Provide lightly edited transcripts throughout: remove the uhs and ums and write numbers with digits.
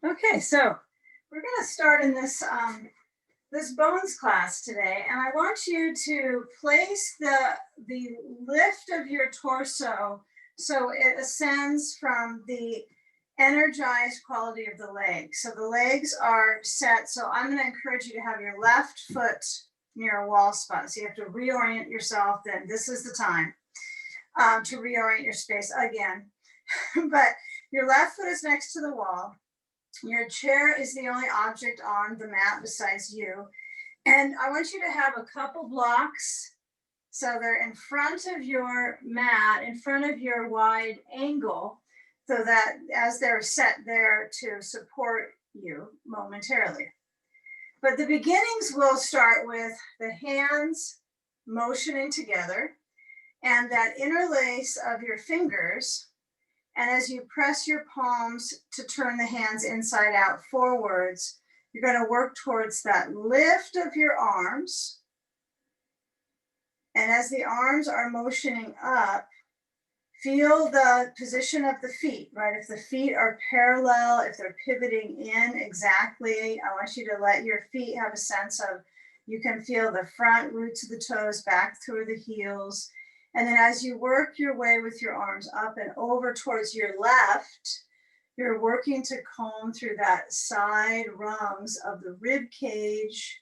Okay, so we're going to start in this bones class today, and I want you to place the lift of your torso so it ascends from the energized quality of the legs. So the legs are set. So I'm going to encourage you to have your left foot near a wall spot. So you have to reorient yourself. Then this is the time to reorient your space again. But your left foot is next to the wall. Your chair is the only object on the mat besides you. And I want you to have a couple blocks. So they're in front of your mat, in front of your wide angle, so that as they're set there to support you momentarily. But the beginnings will start with the hands motioning together and that interlace of your fingers. And as you press your palms to turn the hands inside out forwards, you're going to work towards that lift of your arms. And as the arms are motioning up, feel the position of the feet, right? If the feet are parallel, if they're pivoting in exactly, I want you to let your feet have a sense of, you can feel the front roots of the toes back through the heels. And then as you work your way with your arms up and over towards your left, you're working to comb through that side rungs of the rib cage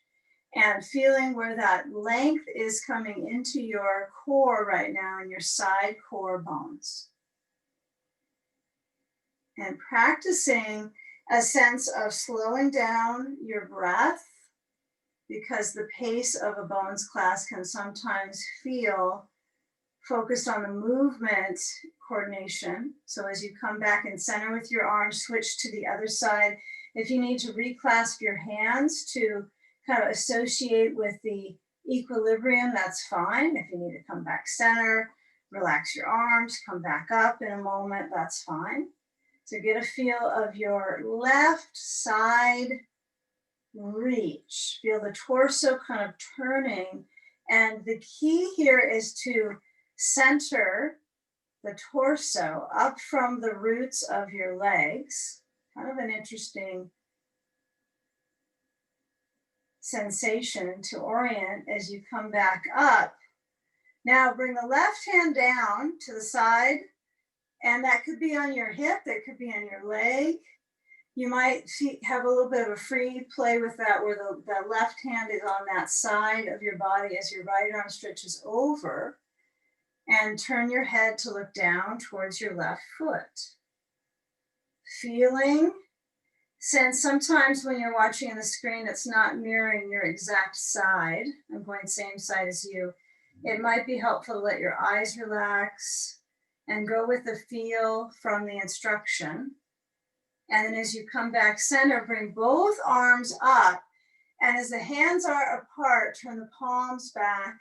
and feeling where that length is coming into your core right now in your side core bones. And practicing a sense of slowing down your breath, because the pace of a bones class can sometimes feel focused on the movement coordination. So as you come back in center with your arms, switch to the other side. If you need to reclasp your hands to kind of associate with the equilibrium, that's fine. If you need to come back center, relax your arms, come back up in a moment, that's fine. So get a feel of your left side reach. Feel the torso kind of turning. And the key here is to center the torso up from the roots of your legs. Kind of an interesting sensation to orient as you come back up. Now bring the left hand down to the side, and that could be on your hip, that could be on your leg. You might have a little bit of a free play with that, where the left hand is on that side of your body as your right arm stretches over, and turn your head to look down towards your left foot. Feeling, since sometimes when you're watching on the screen, it's not mirroring your exact side. I'm going same side as you. It might be helpful to let your eyes relax and go with the feel from the instruction. And then as you come back center, bring both arms up. And as the hands are apart, turn the palms back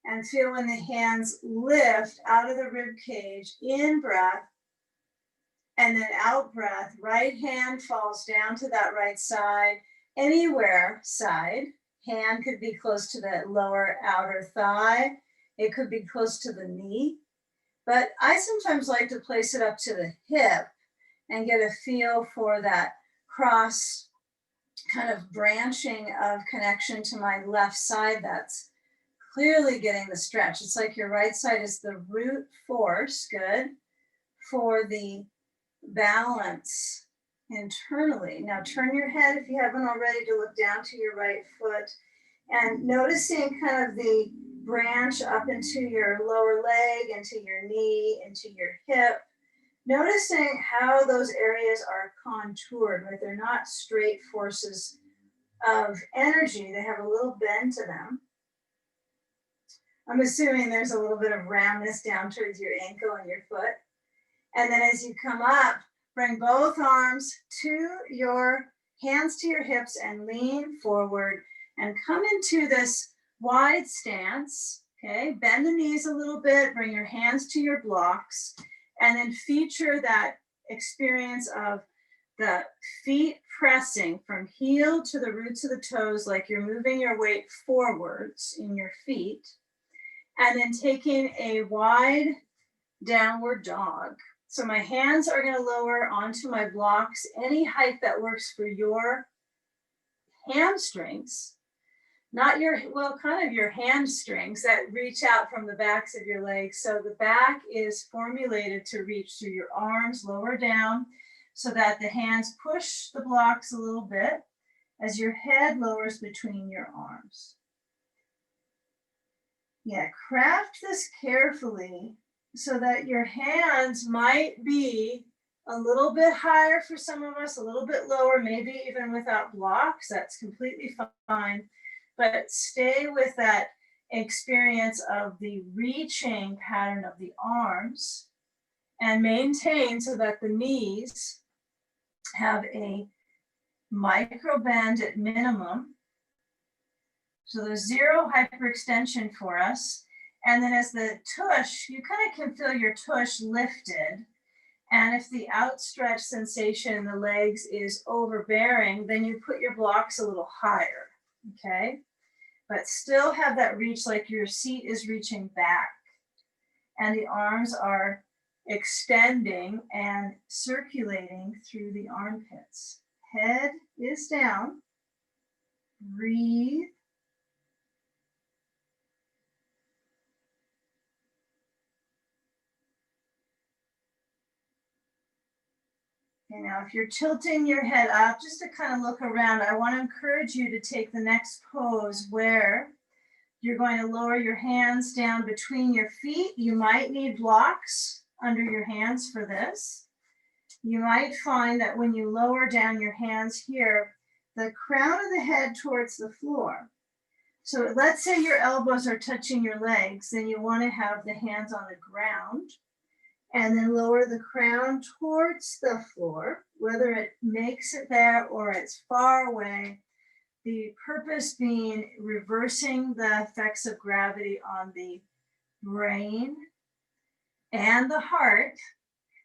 and feel when the hands lift out of the rib cage, in breath, and then out breath. Right hand falls down to that right side, anywhere side. Hand could be close to the lower outer thigh. It could be close to the knee. But I sometimes like to place it up to the hip and get a feel for that cross kind of branching of connection to my left side. That's clearly getting the stretch. It's like your right side is the root force, good, for the balance internally. Now turn your head, if you haven't already, to look down to your right foot and noticing kind of the branch up into your lower leg, into your knee, into your hip. Noticing how those areas are contoured, right? They're not straight forces of energy. They have a little bend to them. I'm assuming there's a little bit of roundness down towards your ankle and your foot. And then as you come up, bring both arms to your hands to your hips and lean forward and come into this wide stance. Okay, bend the knees a little bit, bring your hands to your blocks, and then feature that experience of the feet pressing from heel to the roots of the toes, like you're moving your weight forwards in your feet, and then taking a wide downward dog. So my hands are going to lower onto my blocks, any height that works for your hamstrings, not your, well, kind of your hamstrings that reach out from the backs of your legs. So the back is formulated to reach through your arms, lower down, so that the hands push the blocks a little bit as your head lowers between your arms. Yeah, craft this carefully so that your hands might be a little bit higher for some of us, a little bit lower, maybe even without blocks. That's completely fine. But stay with that experience of the reaching pattern of the arms and maintain so that the knees have a micro bend at minimum. So there's zero hyperextension for us. And then as the tush, you kind of can feel your tush lifted. And if the outstretched sensation in the legs is overbearing, then you put your blocks a little higher, okay? But still have that reach like your seat is reaching back. And the arms are extending and circulating through the armpits. Head is down. Breathe. Okay, now if you're tilting your head up, just to kind of look around, I want to encourage you to take the next pose where you're going to lower your hands down between your feet. You might need blocks under your hands for this. You might find that when you lower down your hands here, the crown of the head towards the floor. So let's say your elbows are touching your legs, then you want to have the hands on the ground. And then lower the crown towards the floor, whether it makes it there or it's far away. The purpose being reversing the effects of gravity on the brain and the heart,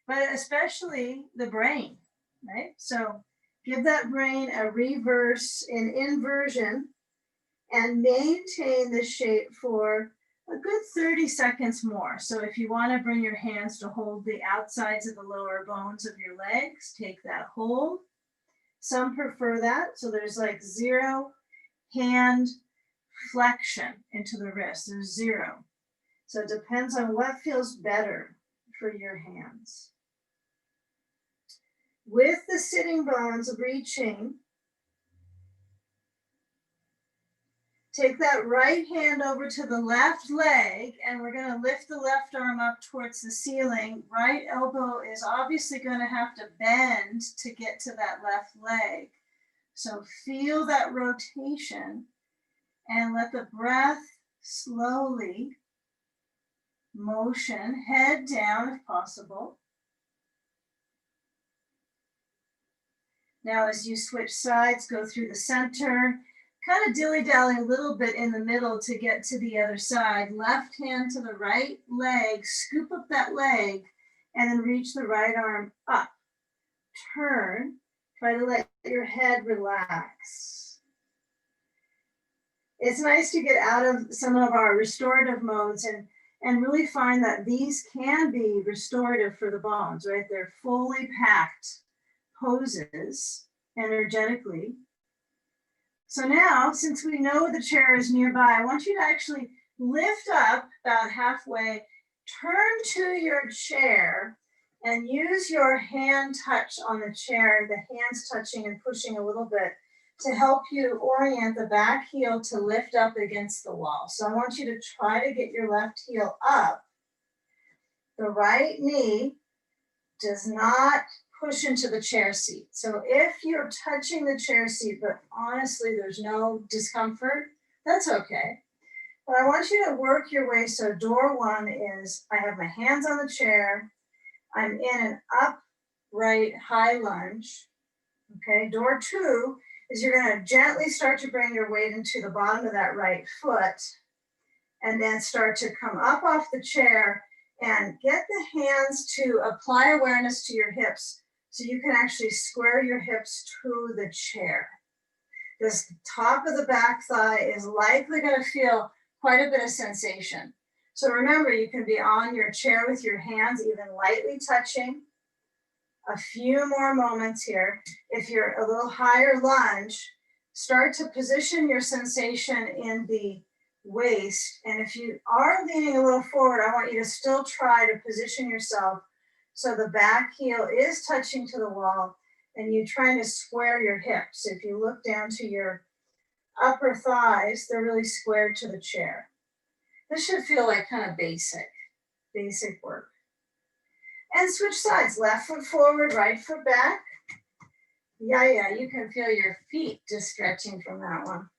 but especially the brain, right? So give that brain a reverse, an inversion, and maintain the shape for a good 30 seconds more. So if you want to bring your hands to hold the outsides of the lower bones of your legs, take that hold. Some prefer that. So there's like zero hand flexion into the wrist. There's zero. So it depends on what feels better for your hands. With the sitting bones reaching, take that right hand over to the left leg, and we're going to lift the left arm up towards the ceiling. Right elbow is obviously going to have to bend to get to that left leg. So feel that rotation and let the breath slowly motion, head down if possible. Now as you switch sides, go through the center, kind of dilly-dally a little bit in the middle to get to the other side. Left hand to the right leg, scoop up that leg, and then reach the right arm up. Turn, try to let your head relax. It's nice to get out of some of our restorative modes and really find that these can be restorative for the bones, right? They're fully packed poses energetically. So now, since we know the chair is nearby, I want you to actually lift up about halfway, turn to your chair, and use your hand touch on the chair, the hands touching and pushing a little bit to help you orient the back heel to lift up against the wall. So I want you to try to get your left heel up. The right knee does not push into the chair seat. So if you're touching the chair seat, but honestly, there's no discomfort, that's okay. But I want you to work your way. So door one is, I have my hands on the chair. I'm in an upright high lunge. Okay, door two is you're gonna gently start to bring your weight into the bottom of that right foot and then start to come up off the chair and get the hands to apply awareness to your hips so you can actually square your hips to the chair. This top of the back thigh is likely going to feel quite a bit of sensation. So remember, you can be on your chair with your hands even lightly touching. A few more moments here. If you're a little higher lunge, start to position your sensation in the waist. And if you are leaning a little forward, I want you to still try to position yourself so the back heel is touching to the wall and you're trying to square your hips. If you look down to your upper thighs, they're really squared to the chair. This should feel like kind of basic work. And switch sides, left foot forward, right foot back. Yeah, you can feel your feet just stretching from that one.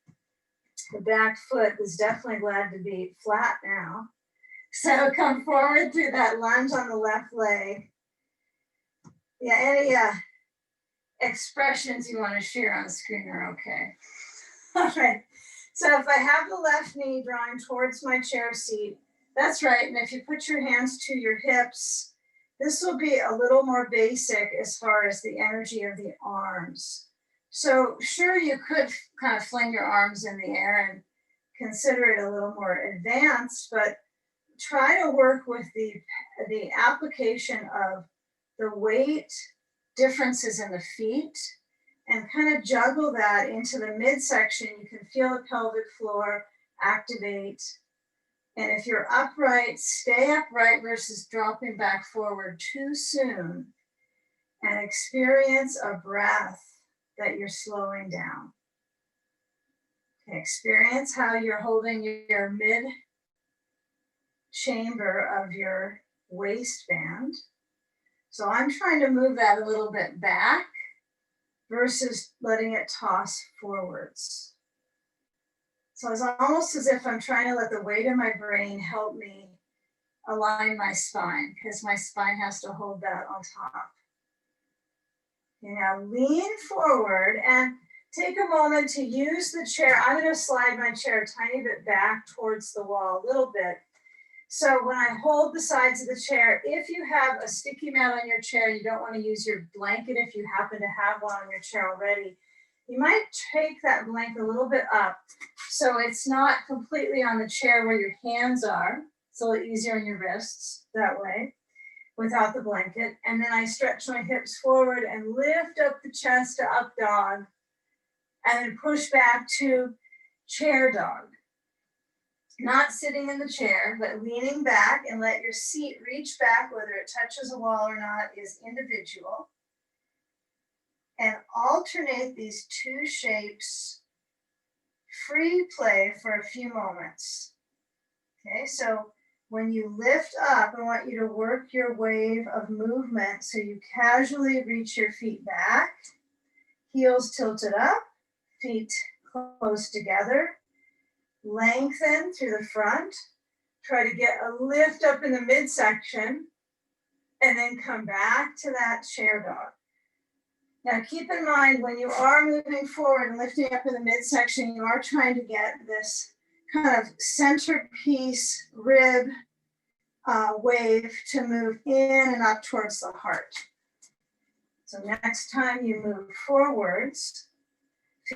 The back foot is definitely glad to be flat now. So come forward through that lunge on the left leg. Yeah, any expressions you want to share on the screen are okay. All right, so if I have the left knee drawing towards my chair seat, that's right. And if you put your hands to your hips, this will be a little more basic as far as the energy of the arms. So sure, you could kind of fling your arms in the air and consider it a little more advanced, but try to work with the application of the weight differences in the feet and kind of juggle that into the midsection. You can feel the pelvic floor activate. And if you're upright, stay upright versus dropping back forward too soon, and experience a breath that you're slowing down. Okay, experience how you're holding your mid chamber of your waistband. So I'm trying to move that a little bit back versus letting it toss forwards. So it's almost as if I'm trying to let the weight of my brain help me align my spine, because my spine has to hold that on top. Okay, now lean forward and take a moment to use the chair. I'm going to slide my chair a tiny bit back towards the wall, a little bit. So when I hold the sides of the chair, if you have a sticky mat on your chair, you don't want to use your blanket if you happen to have one on your chair already, you might take that blanket a little bit up so it's not completely on the chair where your hands are. It's a little easier on your wrists that way without the blanket. And then I stretch my hips forward and lift up the chest to up dog and then push back to chair dog. Not sitting in the chair, but leaning back, and let your seat reach back. Whether it touches a wall or not is individual. And alternate these two shapes, free play for a few moments. Okay, so when you lift up, I want you to work your wave of movement so you casually reach your feet back, heels tilted up, feet close together. Lengthen through the front, try to get a lift up in the midsection, and then come back to that chair dog. Now keep in mind, when you are moving forward and lifting up in the midsection, you are trying to get this kind of centerpiece rib wave to move in and up towards the heart. So next time you move forwards,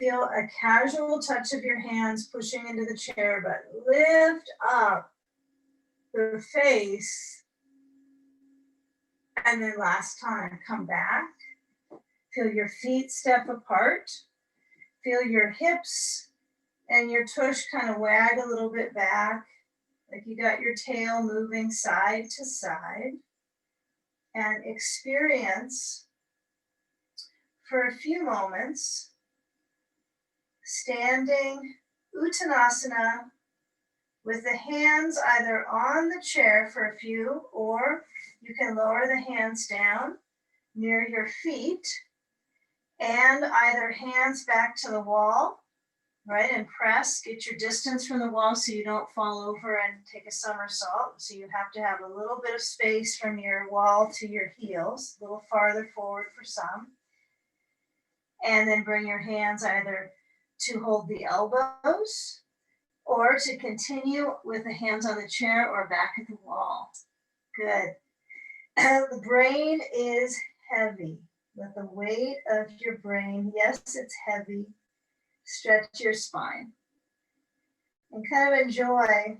feel a casual touch of your hands pushing into the chair, but lift up the face. And then last time, come back. Feel your feet step apart. Feel your hips and your tush kind of wag a little bit back, like you got your tail moving side to side. And experience for a few moments standing Uttanasana with the hands either on the chair for a few, or you can lower the hands down near your feet and either hands back to the wall, right? And press, get your distance from the wall so you don't fall over and take a somersault. So you have to have a little bit of space from your wall to your heels, a little farther forward for some. And then bring your hands either to hold the elbows or to continue with the hands on the chair or back at the wall. Good. The brain is heavy. Let the weight of your brain, yes, it's heavy. Stretch your spine and kind of enjoy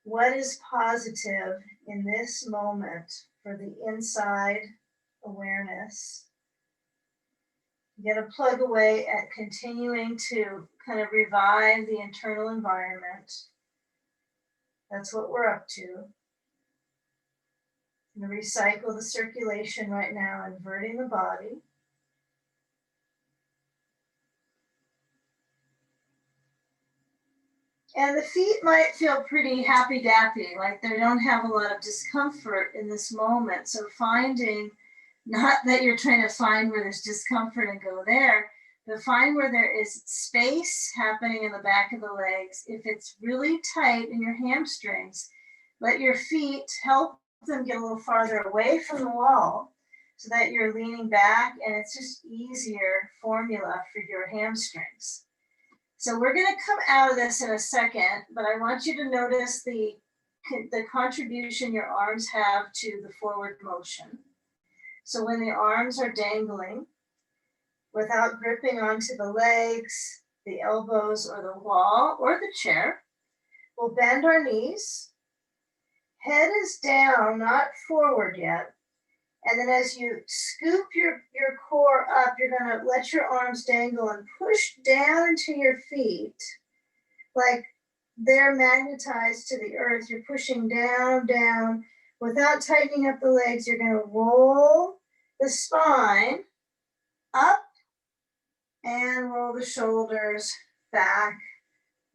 What is positive in this moment for the inside awareness? You got to plug away at continuing to kind of revive the internal environment. That's what we're up to. And recycle the circulation right now, inverting the body. And the feet might feel pretty happy-dappy, like they don't have a lot of discomfort in this moment. So finding, not that you're trying to find where there's discomfort and go there, but find where there is space happening in the back of the legs. If it's really tight in your hamstrings, let your feet help them get a little farther away from the wall so that you're leaning back, and it's just easier formula for your hamstrings. So we're going to come out of this in a second, but I want you to notice the contribution your arms have to the forward motion. So when the arms are dangling, without gripping onto the legs, the elbows, or the wall, or the chair, we'll bend our knees. Head is down, not forward yet. And then as you scoop your core up, you're going to let your arms dangle and push down into your feet like they're magnetized to the earth. You're pushing down, down. Without tightening up the legs, you're going to roll the spine up and roll the shoulders back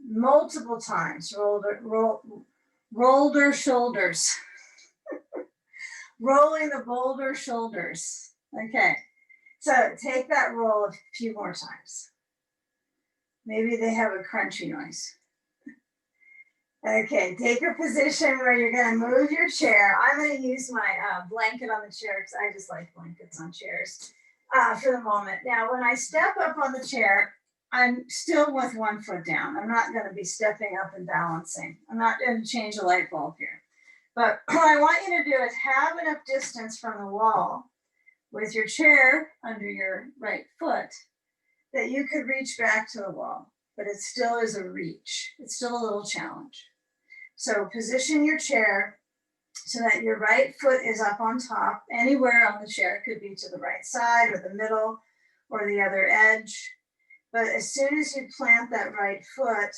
multiple times. Roller shoulders. Rolling the boulder shoulders. Okay, so take that roll a few more times. Maybe they have a crunchy noise. Okay, take a position where you're going to move your chair. I'm going to use my blanket on the chair because I just like blankets on chairs for the moment. Now, when I step up on the chair, I'm still with one foot down. I'm not going to be stepping up and balancing. I'm not going to change a light bulb here. But what I want you to do is have enough distance from the wall with your chair under your right foot that you could reach back to the wall, but it still is a reach. It's still a little challenge. So position your chair so that your right foot is up on top, anywhere on the chair. It could be to the right side or the middle or the other edge. But as soon as you plant that right foot,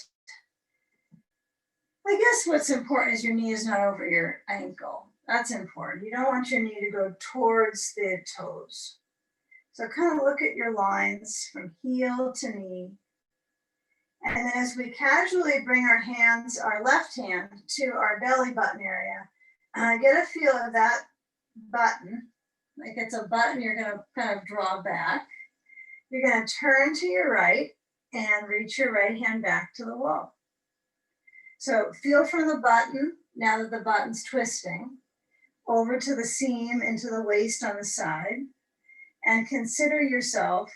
I guess what's important is your knee is not over your ankle. That's important. You don't want your knee to go towards the toes. So kind of look at your lines from heel to knee. And then as we casually bring our left hand to our belly button area, get a feel of that button. Like it's a button you're going to kind of draw back. You're going to turn to your right and reach your right hand back to the wall. So feel from the button, now that the button's twisting, over to the seam, into the waist on the side, and consider yourself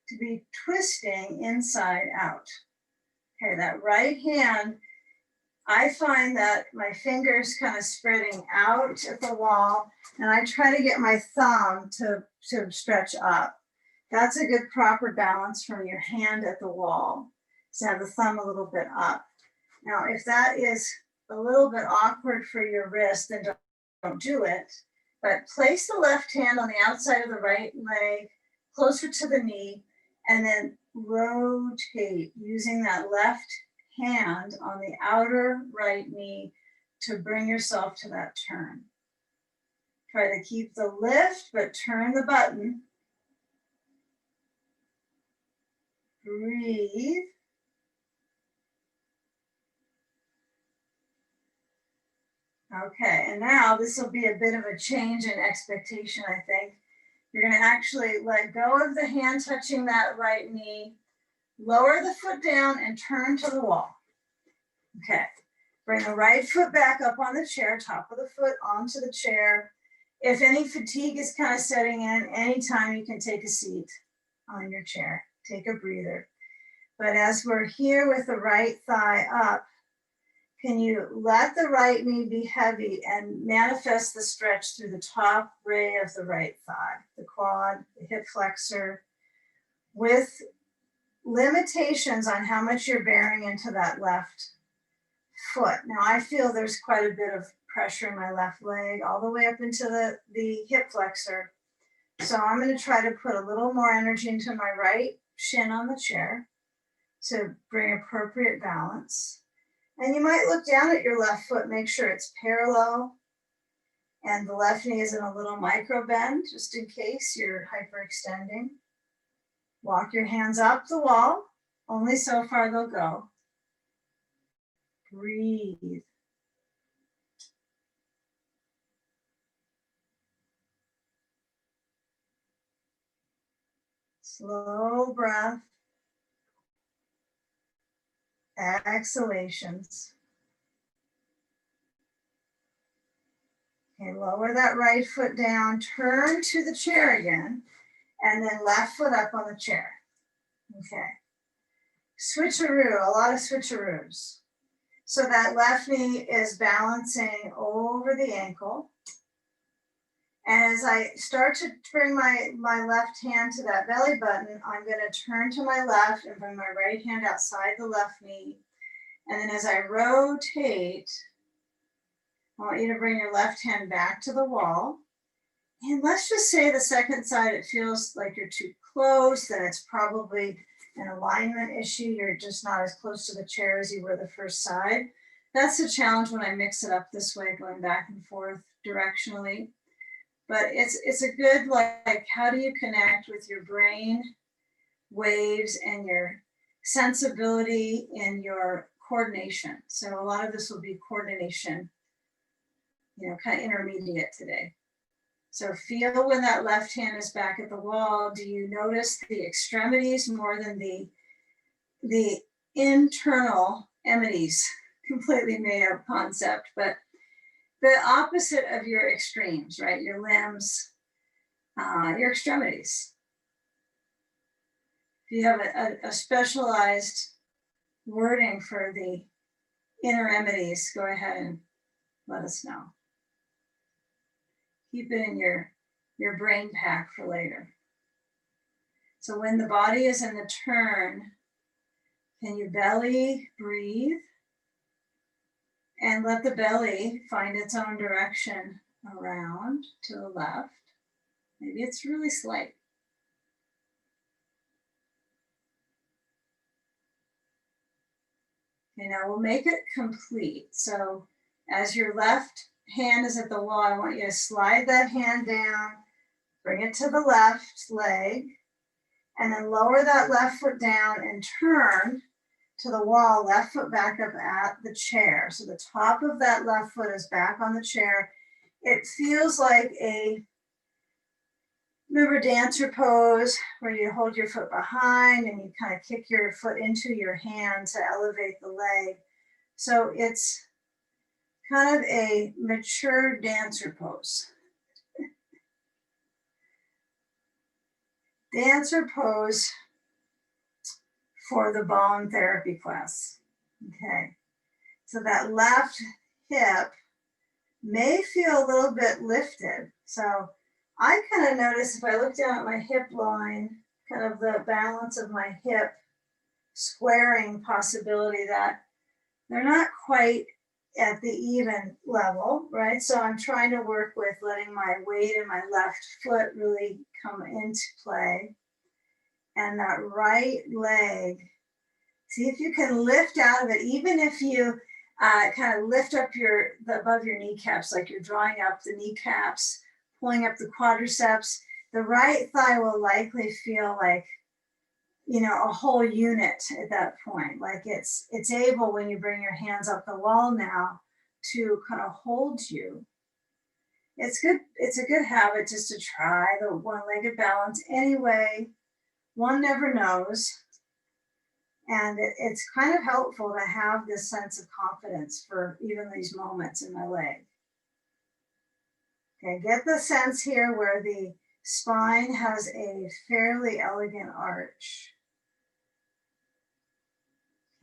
to be twisting inside out. Okay, that right hand, I find that my fingers kind of spreading out at the wall, and I try to get my thumb to stretch up. That's a good proper balance from your hand at the wall. So have the thumb a little bit up. Now, if that is a little bit awkward for your wrist, then don't do it. But place the left hand on the outside of the right leg, closer to the knee, and then rotate using that left hand on the outer right knee to bring yourself to that turn. Try to keep the lift, but turn the button. Breathe. Okay, and now this will be a bit of a change in expectation, I think. You're going to actually let go of the hand touching that right knee, lower the foot down, and turn to the wall. Okay, bring the right foot back up on the chair, top of the foot onto the chair. If any fatigue is kind of setting in, anytime you can take a seat on your chair, take a breather. But as we're here with the right thigh up, can you let the right knee be heavy and manifest the stretch through the top ray of the right thigh, the quad, the hip flexor, with limitations on how much you're bearing into that left foot. Now I feel there's quite a bit of pressure in my left leg all the way up into the hip flexor. So I'm going to try to put a little more energy into my right shin on the chair to bring appropriate balance. And you might look down at your left foot, make sure it's parallel and the left knee is in a little micro bend, just in case you're hyperextending. Walk your hands up the wall, only so far they'll go. Breathe. Slow breath. Exhalations. Okay, lower that right foot down, turn to the chair again, and then left foot up on the chair. Okay. Switcheroo, a lot of switcheroos. So that left knee is balancing over the ankle. And as I start to bring my left hand to that belly button, I'm going to turn to my left and bring my right hand outside the left knee. And then as I rotate, I want you to bring your left hand back to the wall. And let's just say the second side, it feels like you're too close, then it's probably an alignment issue. You're just not as close to the chair as you were the first side. That's the challenge when I mix it up this way, going back and forth directionally. But it's a good, like, how do you connect with your brain waves and your sensibility and your coordination? So a lot of this will be coordination, kind of intermediate today. So feel when that left hand is back at the wall. Do you notice the extremities more than the internal emities? Completely made up concept, but the opposite of your extremes, right? Your limbs, your extremities. If you have a specialized wording for the inner emities, go ahead and let us know. Keep it in your brain pack for later. So when the body is in the turn, can you belly breathe? And let the belly find its own direction around to the left. Maybe it's really slight. Okay, now we'll make it complete. So as your left hand is at the wall, I want you to slide that hand down, bring it to the left leg, and then lower that left foot down and turn to the wall, left foot back up at the chair. So the top of that left foot is back on the chair. It feels like remember dancer pose where you hold your foot behind and you kind of kick your foot into your hand to elevate the leg. So it's kind of a mature dancer pose. Dancer pose for the bone therapy class. Okay, so that left hip may feel a little bit lifted. So I kind of notice if I look down at my hip line, kind of the balance of my hip squaring possibility that they're not quite at the even level, right? So I'm trying to work with letting my weight in my left foot really come into play. And that right leg, see if you can lift out of it, even if you kind of lift up above your kneecaps, like you're drawing up the kneecaps, pulling up the quadriceps. The right thigh will likely feel like, a whole unit at that point. Like it's able, when you bring your hands up the wall now, to kind of hold you. It's good. It's a good habit just to try the one-legged balance anyway. One never knows. And it's kind of helpful to have this sense of confidence for even these moments in my leg. Okay, get the sense here where the spine has a fairly elegant arch.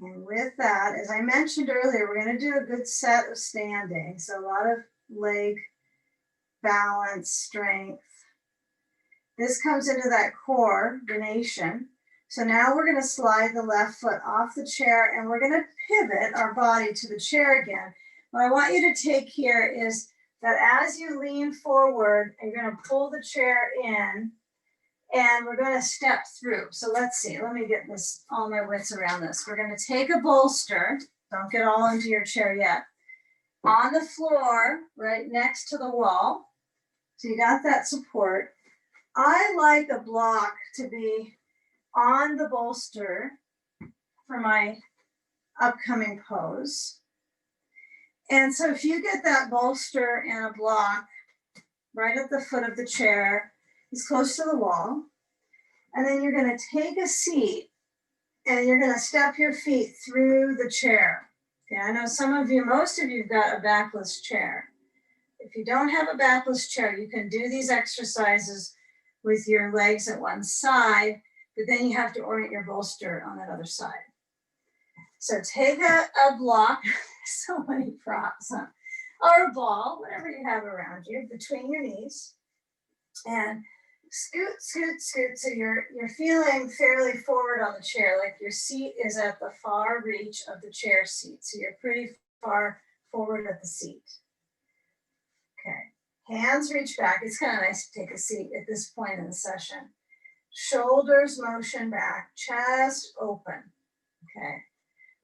And with that, as I mentioned earlier, we're going to do a good set of standing. So a lot of leg balance, strength. This comes into that coordination. So now we're going to slide the left foot off the chair and we're going to pivot our body to the chair again. What I want you to take here is that as you lean forward, you're going to pull the chair in and we're going to step through. So let's see, let me get this, all my wits around this. We're going to take a bolster, don't get all into your chair yet, on the floor right next to the wall. So you got that support. I like a block to be on the bolster for my upcoming pose. And so if you get that bolster and a block right at the foot of the chair, it's close to the wall, and then you're going to take a seat and you're going to step your feet through the chair. Okay, I know some of you, most of you have got a backless chair. If you don't have a backless chair, you can do these exercises with your legs at one side, but then you have to orient your bolster on that other side. So take a block, so many props, huh? Or a ball, whatever you have around you, between your knees, and scoot, scoot, scoot. So you're feeling fairly forward on the chair, like your seat is at the far reach of the chair seat. So you're pretty far forward at the seat. Okay, hands reach back. It's kind of nice to take a seat at this point in the session. Shoulders motion back, chest open. Okay.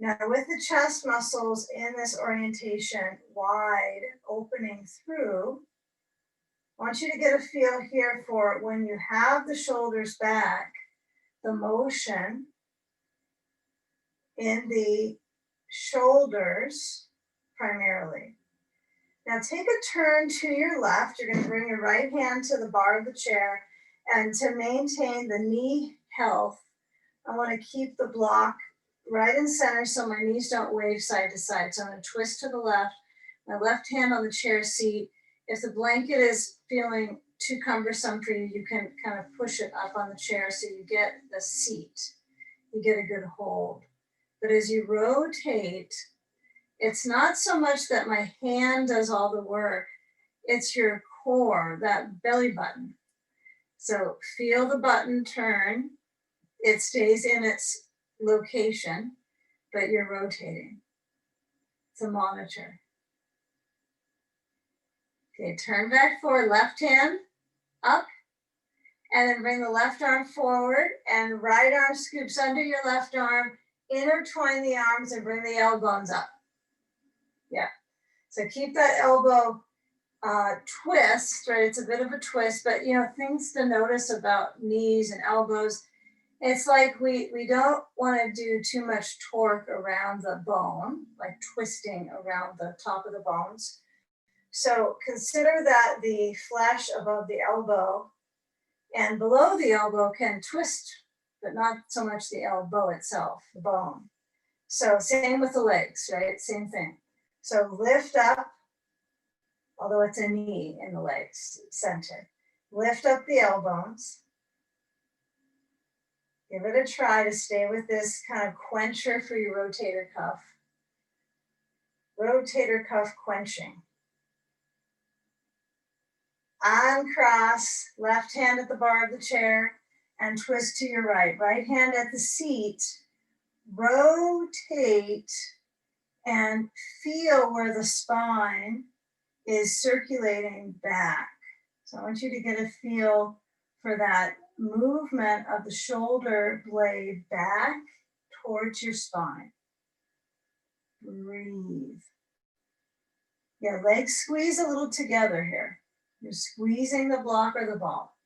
Now with the chest muscles in this orientation wide, opening through, I want you to get a feel here for when you have the shoulders back, the motion in the shoulders primarily. Now take a turn to your left. You're going to bring your right hand to the bar of the chair, and to maintain the knee health, I want to keep the block right in center so my knees don't wave side to side. So I'm going to twist to the left, my left hand on the chair seat. If the blanket is feeling too cumbersome for you, you can kind of push it up on the chair so you get the seat, you get a good hold. But as you rotate, it's not so much that my hand does all the work, it's your core, that belly button. So feel the button turn, it stays in its location, but you're rotating. It's a monitor. Okay, turn back forward, left hand up, and then bring the left arm forward and right arm scoops under your left arm, intertwine the arms and bring the elbows up. Yeah, so keep that elbow twist, right? It's a bit of a twist, but you know, things to notice about knees and elbows. It's like we don't want to do too much torque around the bone, like twisting around the top of the bones. So consider that the flesh above the elbow and below the elbow can twist, but not so much the elbow itself, the bone. So same with the legs, right? Same thing. So lift up, although it's a knee in the legs, center. Lift up the elbows. Give it a try to stay with this kind of quencher for your rotator cuff. Rotator cuff quenching. Uncross, left hand at the bar of the chair and twist to your right. Right hand at the seat. Rotate and feel where the spine is circulating back. So I want you to get a feel for that movement of the shoulder blade back towards your spine. Breathe. Yeah, legs squeeze a little together here. You're squeezing the block or the ball.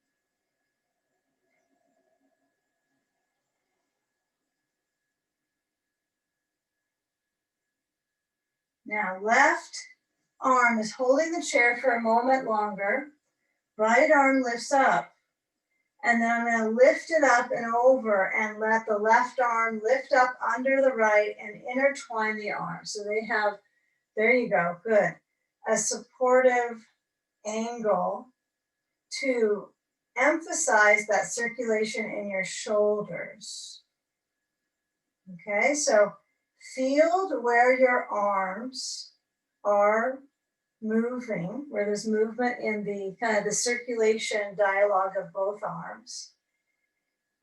Now, left arm is holding the chair for a moment longer. Right arm lifts up. And then I'm going to lift it up and over and let the left arm lift up under the right and intertwine the arms. So they have, there you go, good. A supportive angle to emphasize that circulation in your shoulders. Okay, so feel where your arms are moving, where there's movement in the kind of the circulation dialogue of both arms.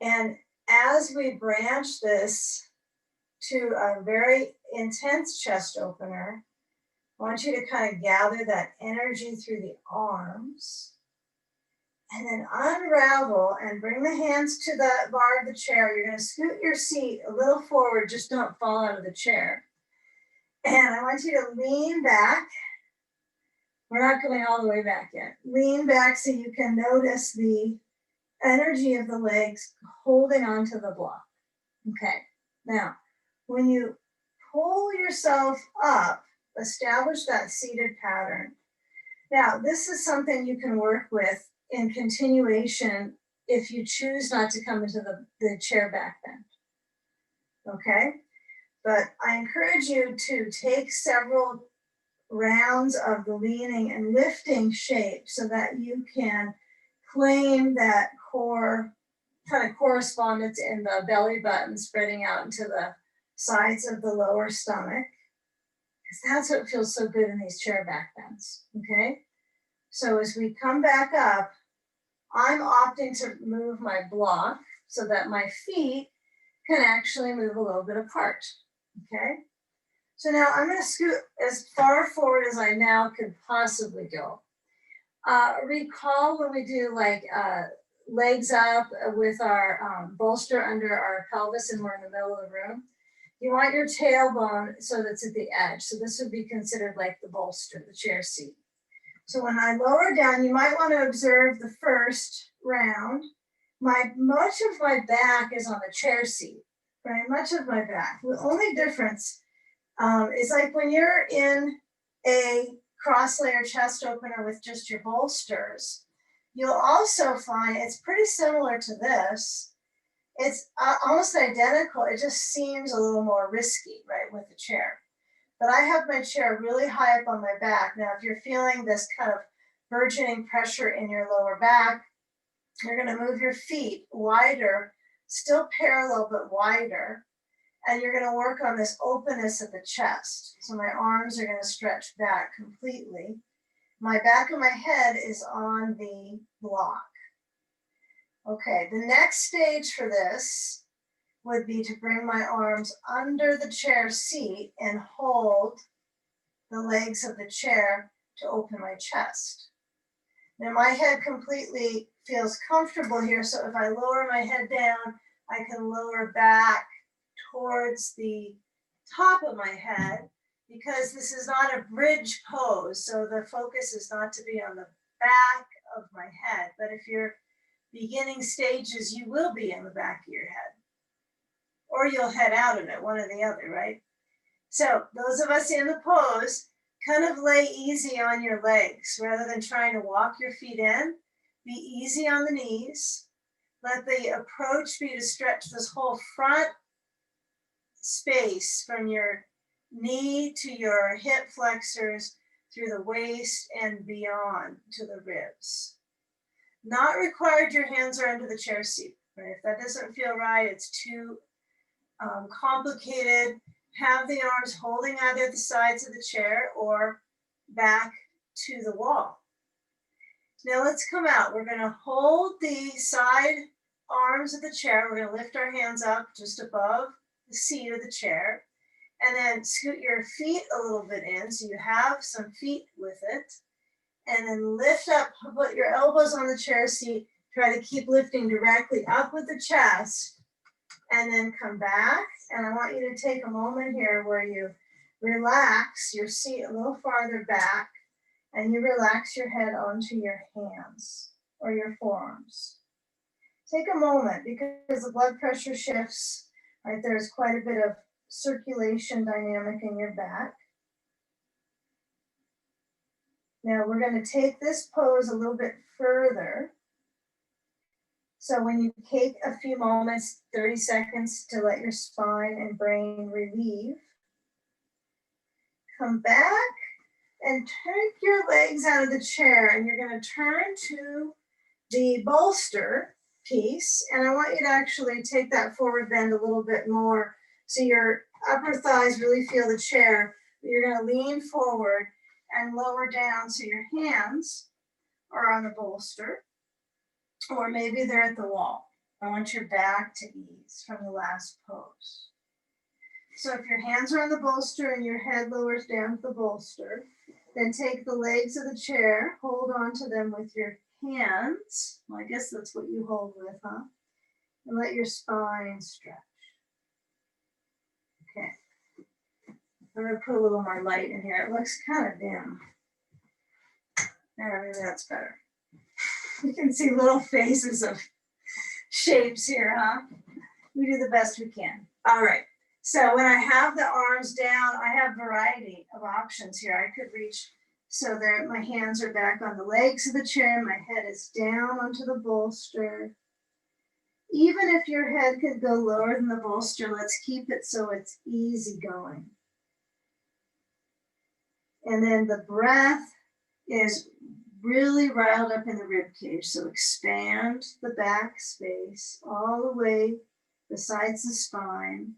And As we branch this to a very intense chest opener, I want you to kind of gather that energy through the arms and then unravel and bring the hands to the bar of the chair. You're going to scoot your seat a little forward, just don't fall out of the chair. And I want you to lean back. We're not going all the way back yet. Lean back so you can notice the energy of the legs holding onto the block. Okay, now when you pull yourself up, establish that seated pattern. Now, this is something you can work with in continuation if you choose not to come into the chair back bend. Okay, but I encourage you to take several rounds of the leaning and lifting shape so that you can claim that core kind of correspondence in the belly button spreading out into the sides of the lower stomach, because that's what feels so good in these chair back bends. Okay, so as we come back up, I'm opting to move my block so that my feet can actually move a little bit apart. Okay, so now I'm going to scoot as far forward as I now could possibly go. Recall when we do like legs up with our bolster under our pelvis and we're in the middle of the room, you want your tailbone so that's at the edge. So this would be considered like the bolster, the chair seat. So when I lower down, you might want to observe the first round. Much of my back is on the chair seat, right? Much of my back. The only difference is like when you're in a cross layer chest opener with just your bolsters, you'll also find it's pretty similar to this. It's almost identical. It just seems a little more risky, right, with the chair. But I have my chair really high up on my back. Now, if you're feeling this kind of burgeoning pressure in your lower back, you're going to move your feet wider, still parallel, but wider. And you're going to work on this openness of the chest. So my arms are going to stretch back completely. My back of my head is on the block. Okay, the next stage for this would be to bring my arms under the chair seat and hold the legs of the chair to open my chest. Now my head completely feels comfortable here, so if I lower my head down, I can lower back towards the top of my head, because this is not a bridge pose, so the focus is not to be on the back of my head, but if you're beginning stages, you will be in the back of your head, or you'll head out of it, one or the other, right? So those of us in the pose, kind of lay easy on your legs rather than trying to walk your feet in. Be easy on the knees. Let the approach be to stretch this whole front space from your knee to your hip flexors through the waist and beyond to the ribs. Not required your hands are under the chair seat, right? If that doesn't feel right, it's too complicated, have the arms holding either the sides of the chair or back to the wall. Now let's come out. We're going to hold the side arms of the chair. We're going to lift our hands up just above the seat of the chair, and then scoot your feet a little bit in so you have some feet with it, and then lift up, put your elbows on the chair seat, try to keep lifting directly up with the chest, and then come back. And I want you to take a moment here where you relax your seat a little farther back and you relax your head onto your hands or your forearms. Take a moment, because the blood pressure shifts, right? There's quite a bit of circulation dynamic in your back. Now we're going to take this pose a little bit further. So when you take a few moments, 30 seconds to let your spine and brain relieve, come back and take your legs out of the chair, and you're going to turn to the bolster piece. And I want you to actually take that forward bend a little bit more so your upper thighs really feel the chair. You're going to lean forward and lower down so your hands are on the bolster, or maybe they're at the wall. I want your back to ease from the last pose. So if your hands are on the bolster and your head lowers down to the bolster, then take the legs of the chair, hold on to them with your hands. Well, I guess that's what you hold with, huh? And let your spine stretch. Okay. I'm going to put a little more light in here. It looks kind of dim. There, maybe that's better. You can see little faces of shapes here, huh? We do the best we can. All right. So when I have the arms down, I have variety of options here. I could reach so that my hands are back on the legs of the chair. My head is down onto the bolster. Even if your head could go lower than the bolster, let's keep it so it's easy going. And then the breath is really riled up in the rib cage. So expand the back space all the way besides the spine.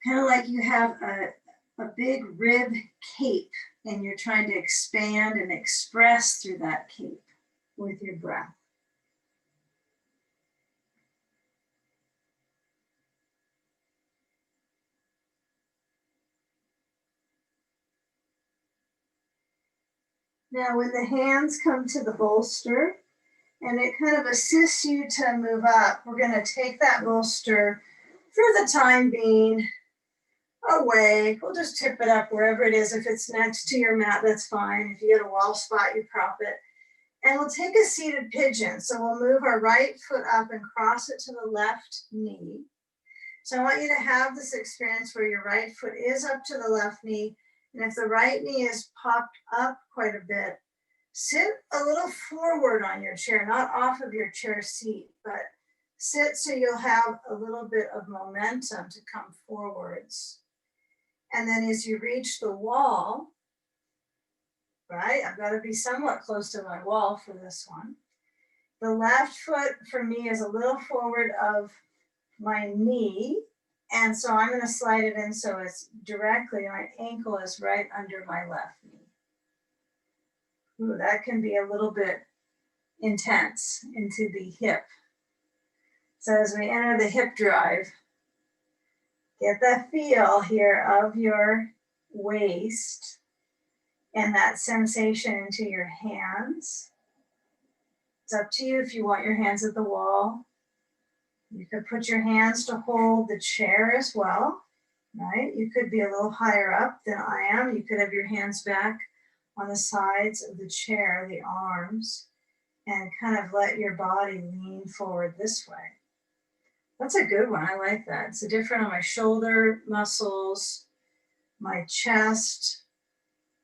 Kind of like you have a big rib cape and you're trying to expand and express through that cape with your breath. Now, when the hands come to the bolster and it kind of assists you to move up, we're going to take that bolster for the time being away. We'll just tip it up wherever it is. If it's next to your mat, that's fine. If you get a wall spot, you prop it. And we'll take a seated pigeon. So we'll move our right foot up and cross it to the left knee. So I want you to have this experience where your right foot is up to the left knee. And if the right knee is popped up quite a bit, sit a little forward on your chair, not off of your chair seat, but sit so you'll have a little bit of momentum to come forwards. And then as you reach the wall, right, I've got to be somewhat close to my wall for this one. The left foot for me is a little forward of my knee. And so I'm going to slide it in so it's directly, my ankle is right under my left knee. Ooh, that can be a little bit intense into the hip. So as we enter the hip drive, get that feel here of your waist and that sensation into your hands. It's up to you if you want your hands at the wall. You could put your hands to hold the chair as well, right? You could be a little higher up than I am. You could have your hands back on the sides of the chair, the arms, and kind of let your body lean forward this way. That's a good one. I like that. It's different on my shoulder muscles, my chest.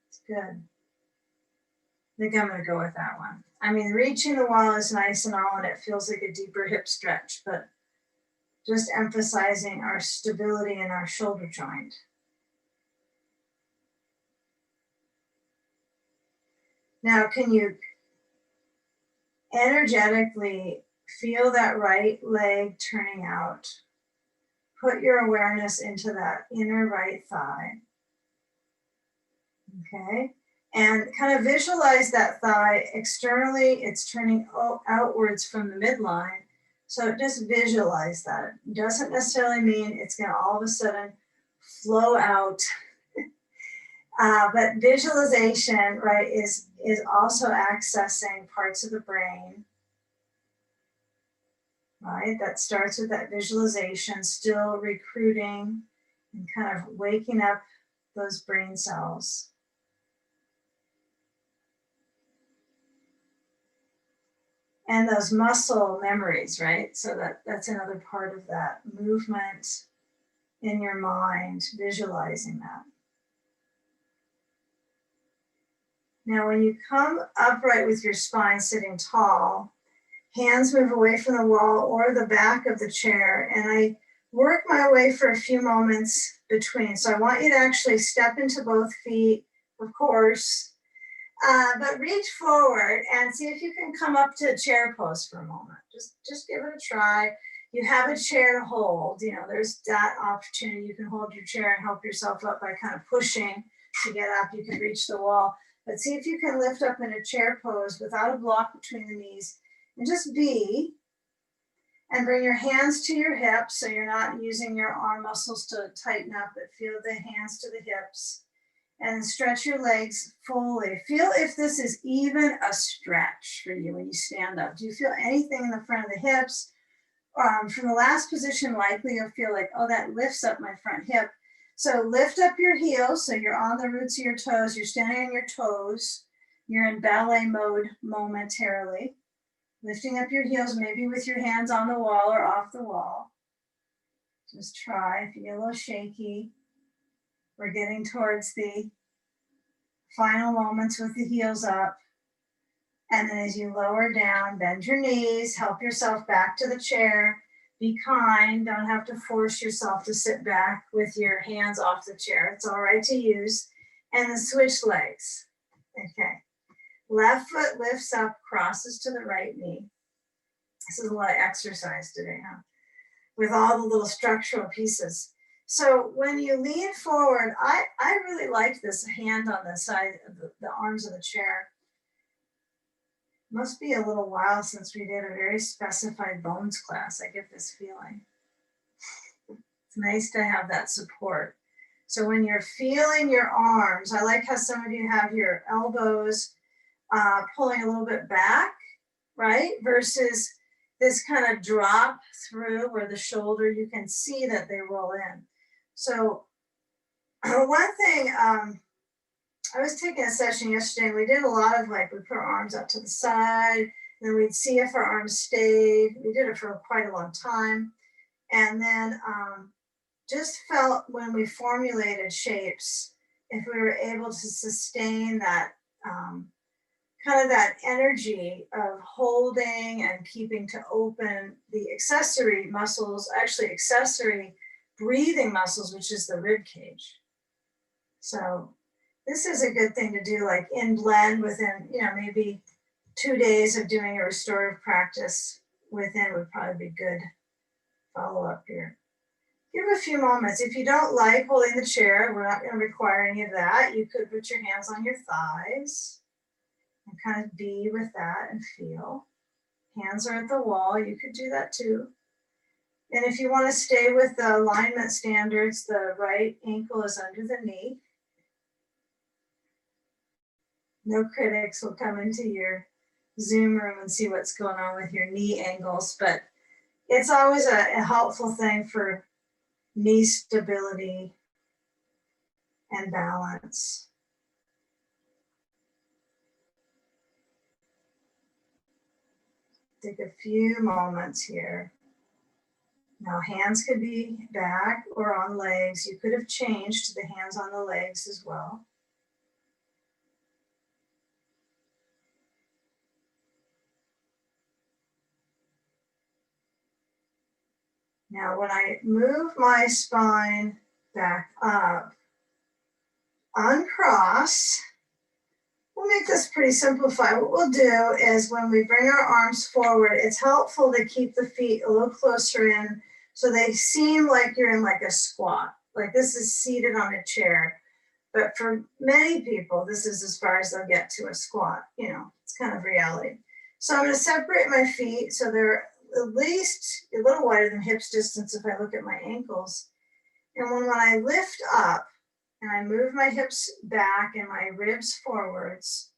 It's good. I think I'm going to go with that one. I mean, reaching the wall is nice and all, and it feels like a deeper hip stretch, but just emphasizing our stability in our shoulder joint. Now, can you energetically feel that right leg turning out? Put your awareness into that inner right thigh. Okay. And kind of visualize that thigh externally. It's turning outwards from the midline. So just visualize that. It doesn't necessarily mean it's going to all of a sudden flow out. But visualization, right, is also accessing parts of the brain, right? That starts with that visualization, still recruiting and kind of waking up those brain cells. And those muscle memories, right? So that's another part of that movement in your mind, visualizing that. Now, when you come upright with your spine sitting tall, hands move away from the wall or the back of the chair, and I work my way for a few moments between. So I want you to actually step into both feet, of course, but reach forward and see if you can come up to a chair pose for a moment. Just give it a try. You have a chair to hold. You know, there's that opportunity. You can hold your chair and help yourself up by kind of pushing to get up. You can reach the wall. But see if you can lift up in a chair pose without a block between the knees And just be, and bring your hands to your hips so you're not using your arm muscles to tighten up, but feel the hands to the hips and stretch your legs fully. Feel if this is even a stretch for you when you stand up. Do you feel anything in the front of the hips? From the last position, likely you'll feel like, oh, that lifts up my front hip. So lift up your heels so you're on the roots of your toes. You're standing on your toes. You're in ballet mode momentarily. Lifting up your heels, maybe with your hands on the wall or off the wall. Just try. If you get a little shaky, we're getting towards the final moments with the heels up. And then as you lower down, bend your knees, help yourself back to the chair. Be kind, don't have to force yourself to sit back with your hands off the chair. It's all right to use. And then switch legs. Okay. Left foot lifts up, crosses to the right knee. This is a lot of exercise today, huh? With all the little structural pieces. So when you lean forward, I really like this hand on the side of the arms of the chair. Must be a little while since we did a very specified bones class. I get this feeling. It's nice to have that support. So when you're feeling your arms, I like how some of you have your elbows pulling a little bit back, right? Versus this kind of drop through where the shoulder, you can see that they roll in. So one thing, I was taking a session yesterday and we did a lot of like, we put our arms out to the side and then we'd see if our arms stayed. We did it for quite a long time. And then just felt when we formulated shapes, if we were able to sustain that kind of that energy of holding and keeping to open the accessory muscles, actually accessory breathing muscles, which is the rib cage. So this is a good thing to do, like in blend within, maybe 2 days of doing a restorative practice within would probably be good follow up here. Give a few moments. If you don't like holding the chair, we're not going to require any of that. You could put your hands on your thighs and kind of be with that and feel. Hands are at the wall. You could do that too. And if you want to stay with the alignment standards, the right ankle is under the knee. No critics will come into your Zoom room and see what's going on with your knee angles, but it's always a helpful thing for knee stability and balance. Take a few moments here. Now hands could be back or on legs. You could have changed to the hands on the legs as well. Now when I move my spine back up, uncross, we'll make this pretty simplified. What we'll do is when we bring our arms forward, it's helpful to keep the feet a little closer in so they seem like you're in like a squat, like this is seated on a chair. But for many people, this is as far as they'll get to a squat. It's kind of reality. So I'm going to separate my feet so they're at least a little wider than hips distance if I look at my ankles. And when I lift up and I move my hips back and my ribs forwards,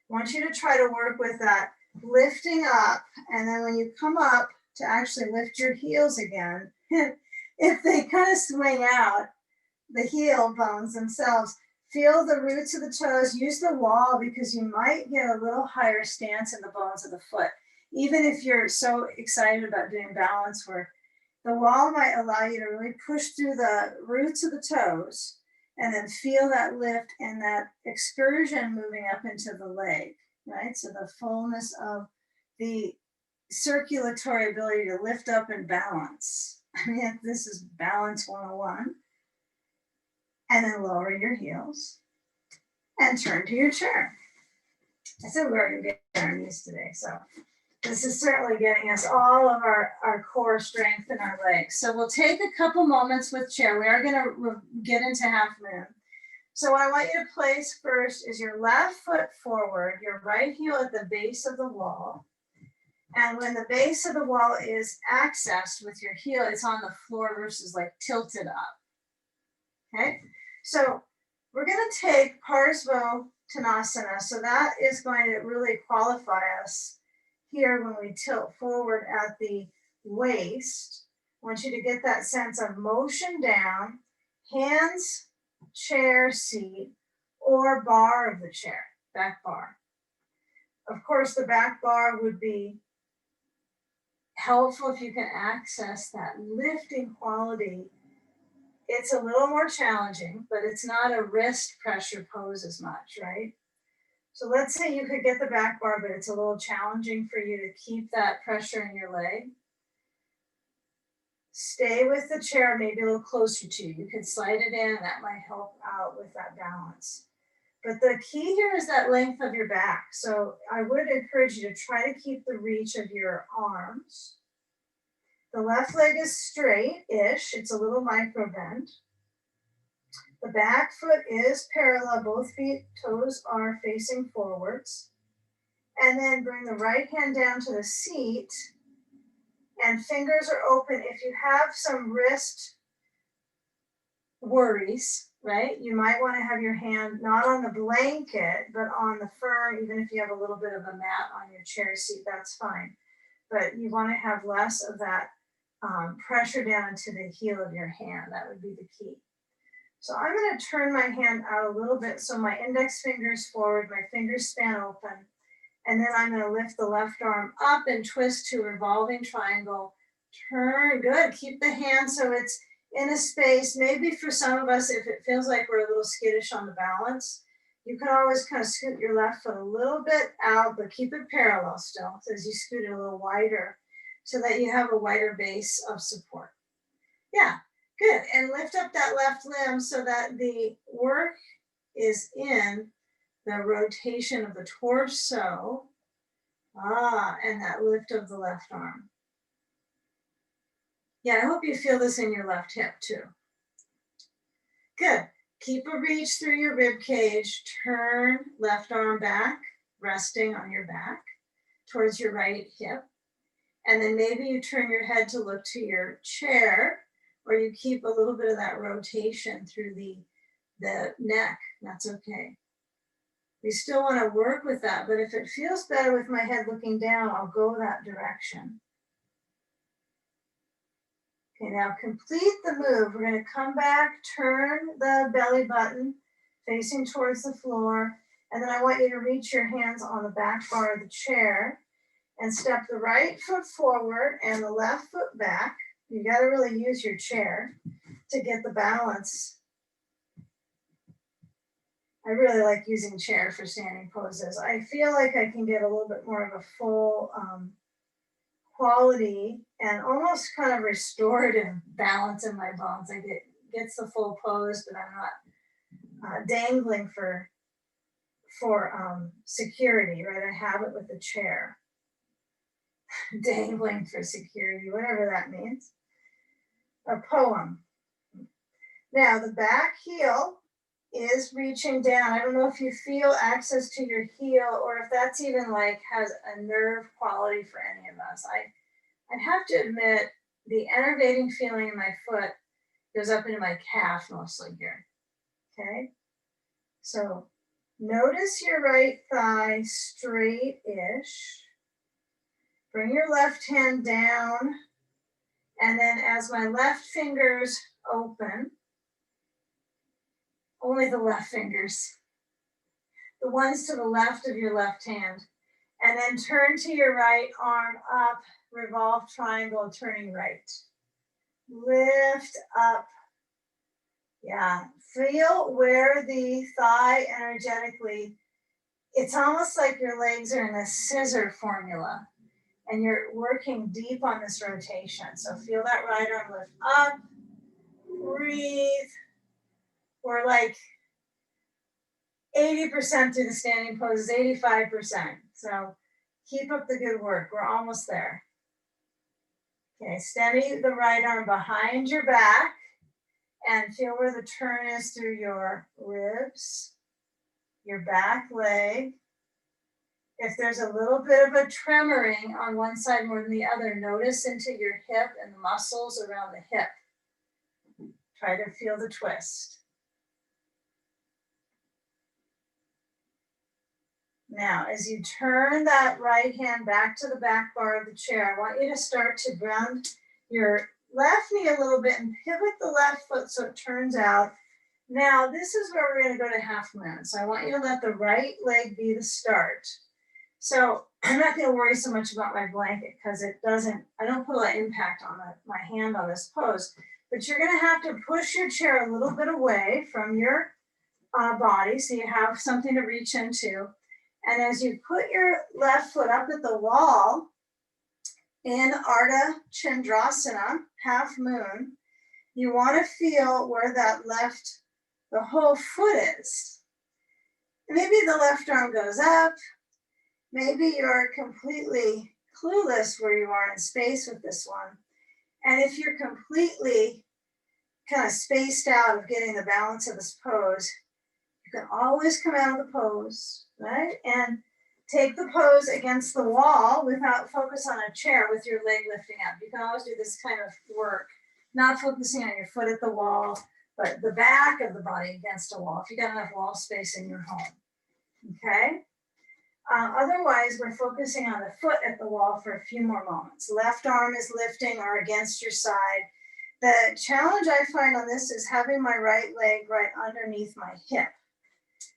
I want you to try to work with that lifting up. And then when you come up to actually lift your heels again, if they kind of swing out, the heel bones themselves, feel the roots of the toes, use the wall because you might get a little higher stance in the bones of the foot. Even if you're so excited about doing balance work, the wall might allow you to really push through the roots of the toes and then feel that lift and that excursion moving up into the leg, right? So the fullness of the circulatory ability to lift up and balance. I mean, this is balance 101. And then lower your heels and turn to your chair. I said we were going to be on our knees today, so this is certainly getting us all of our core strength in our legs. So we'll take a couple moments with chair. We are going to get into half moon. So what I want you to place first is your left foot forward, your right heel at the base of the wall. And when the base of the wall is accessed with your heel, it's on the floor versus like tilted up. Okay, so we're going to take Parsva Tanasana. So that is going to really qualify us here when we tilt forward at the waist. I want you to get that sense of motion down, hands, chair, seat, or bar of the chair, back bar. Of course, the back bar would be helpful if you can access that lifting quality. It's a little more challenging, but it's not a wrist pressure pose as much, right? So let's say you could get the back bar, but it's a little challenging for you to keep that pressure in your leg. Stay with the chair, maybe a little closer to you. You could slide it in, and that might help out with that balance. But the key here is that length of your back. So I would encourage you to try to keep the reach of your arms. The left leg is straight-ish. It's a little micro bend. The back foot is parallel. Both feet, toes are facing forwards. And then bring the right hand down to the seat and fingers are open. If you have some wrist worries, right, you might want to have your hand not on the blanket, but on the firm. Even if you have a little bit of a mat on your chair seat, that's fine. But you want to have less of that pressure down into the heel of your hand. That would be the key. So I'm going to turn my hand out a little bit so my index fingers forward, my fingers span open. And then I'm going to lift the left arm up and twist to a revolving triangle. Turn, good. Keep the hand so it's in a space. Maybe for some of us, if it feels like we're a little skittish on the balance, you can always kind of scoot your left foot a little bit out, but keep it parallel still. So as you scoot it a little wider so that you have a wider base of support. Yeah, good. And lift up that left limb so that the work is in the rotation of the torso, and that lift of the left arm. Yeah, I hope you feel this in your left hip too. Good. Keep a reach through your rib cage. Turn left arm back, resting on your back towards your right hip. And then maybe you turn your head to look to your chair, or you keep a little bit of that rotation through the neck. That's okay. We still want to work with that, but if it feels better with my head looking down, I'll go that direction. Okay, now complete the move. We're going to come back, turn the belly button facing towards the floor, and then I want you to reach your hands on the back bar of the chair and step the right foot forward and the left foot back. You got to really use your chair to get the balance. I really like using chair for standing poses. I feel like I can get a little bit more of a full quality and almost kind of restorative balance in my bones. I gets the full pose, but I'm not dangling for security, right? I have it with the chair. Dangling for security, whatever that means. A poem. Now the back heel is reaching down. I don't know if you feel access to your heel or if that's even like has a nerve quality for any of us. I have to admit the enervating feeling in my foot goes up into my calf mostly here. Okay, so notice your right thigh straight-ish. Bring your left hand down, and then as my left fingers open, only the left fingers, the ones to the left of your left hand, and then turn to your right arm up, revolve triangle, turning right. Lift up. Yeah, feel where the thigh energetically, it's almost like your legs are in a scissor formula and you're working deep on this rotation. So feel that right arm lift up, breathe. We're like 80% through the standing poses, 85%. So keep up the good work. We're almost there. Okay, steady the right arm behind your back and feel where the turn is through your ribs, your back leg, If there's a little bit of a tremoring on one side more than the other, notice into your hip and the muscles around the hip. Try to feel the twist. Now, as you turn that right hand back to the back bar of the chair, I want you to start to ground your left knee a little bit and pivot the left foot so it turns out. Now, this is where we're going to go to half moon. So I want you to let the right leg be the start. So I'm not going to worry so much about my blanket because I don't put a lot of impact on my hand on this pose, but you're going to have to push your chair a little bit away from your body so you have something to reach into. And as you put your left foot up at the wall in Ardha Chandrasana, half moon, you want to feel where the whole foot is. Maybe the left arm goes up. Maybe you're completely clueless where you are in space with this one. And if you're completely kind of spaced out of getting the balance of this pose, you can always come out of the pose, right? And take the pose against the wall without focus on a chair with your leg lifting up. You can always do this kind of work, not focusing on your foot at the wall, but the back of the body against a wall, if you got enough wall space in your home, okay? Otherwise, we're focusing on the foot at the wall for a few more moments. Left arm is lifting or against your side. The challenge I find on this is having my right leg right underneath my hip.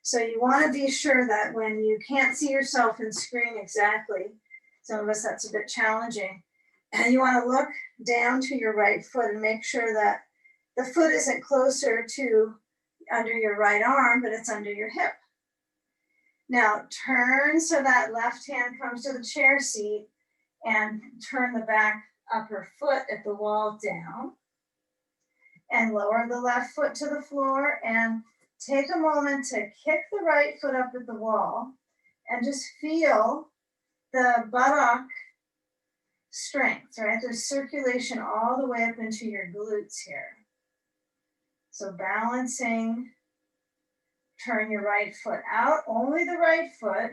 So you want to be sure that when you can't see yourself in screen exactly, some of us that's a bit challenging, and you want to look down to your right foot and make sure that the foot isn't closer to under your right arm, but it's under your hip. Now turn so that left hand comes to the chair seat and turn the back upper foot at the wall down and lower the left foot to the floor and take a moment to kick the right foot up at the wall and just feel the buttock strength, right? There's circulation all the way up into your glutes here. So balancing, turn your right foot out, only the right foot,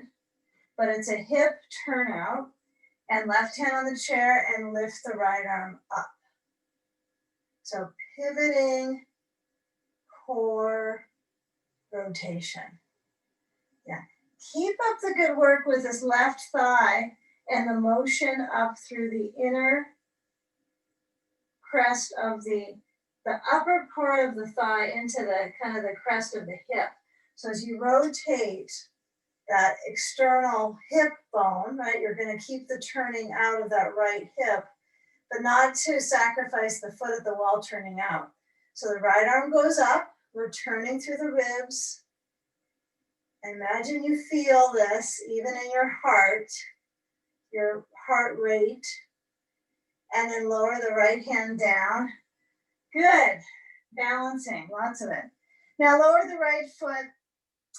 but it's a hip turnout, and left hand on the chair and lift the right arm up. So pivoting, core rotation. Yeah. Keep up the good work with this left thigh and the motion up through the inner crest of the upper part of the thigh into the kind of the crest of the hip. So as you rotate that external hip bone, right, you're going to keep the turning out of that right hip, but not to sacrifice the foot at the wall turning out. So the right arm goes up, we're turning through the ribs. Imagine you feel this even in your heart rate, and then lower the right hand down. Good, balancing, lots of it. Now lower the right foot,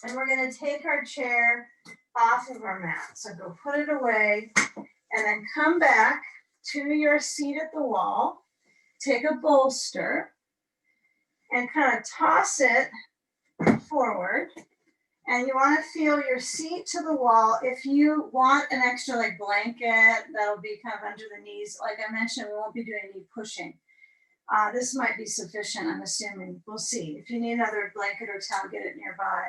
and we're gonna take our chair off of our mat. So go put it away, and then come back to your seat at the wall, take a bolster, and kind of toss it forward. And you want to feel your seat to the wall. If you want an extra like blanket, that'll be kind of under the knees. Like I mentioned, we won't be doing any pushing. This might be sufficient, I'm assuming. We'll see. If you need another blanket or towel, get it nearby.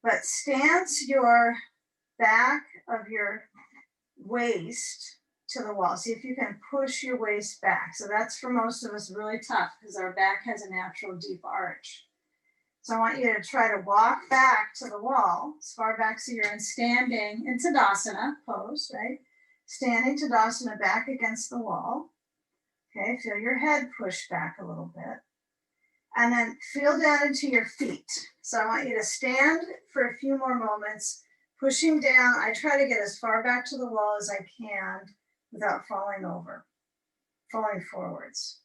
But stance your back of your waist to the wall. See if you can push your waist back. So that's for most of us really tough because our back has a natural deep arch. So I want you to try to walk back to the wall, as far back so you're in standing in Tadasana pose, right? Standing Tadasana back against the wall. Okay, feel your head push back a little bit. And then feel down into your feet. So I want you to stand for a few more moments, pushing down. I try to get as far back to the wall as I can without falling forwards.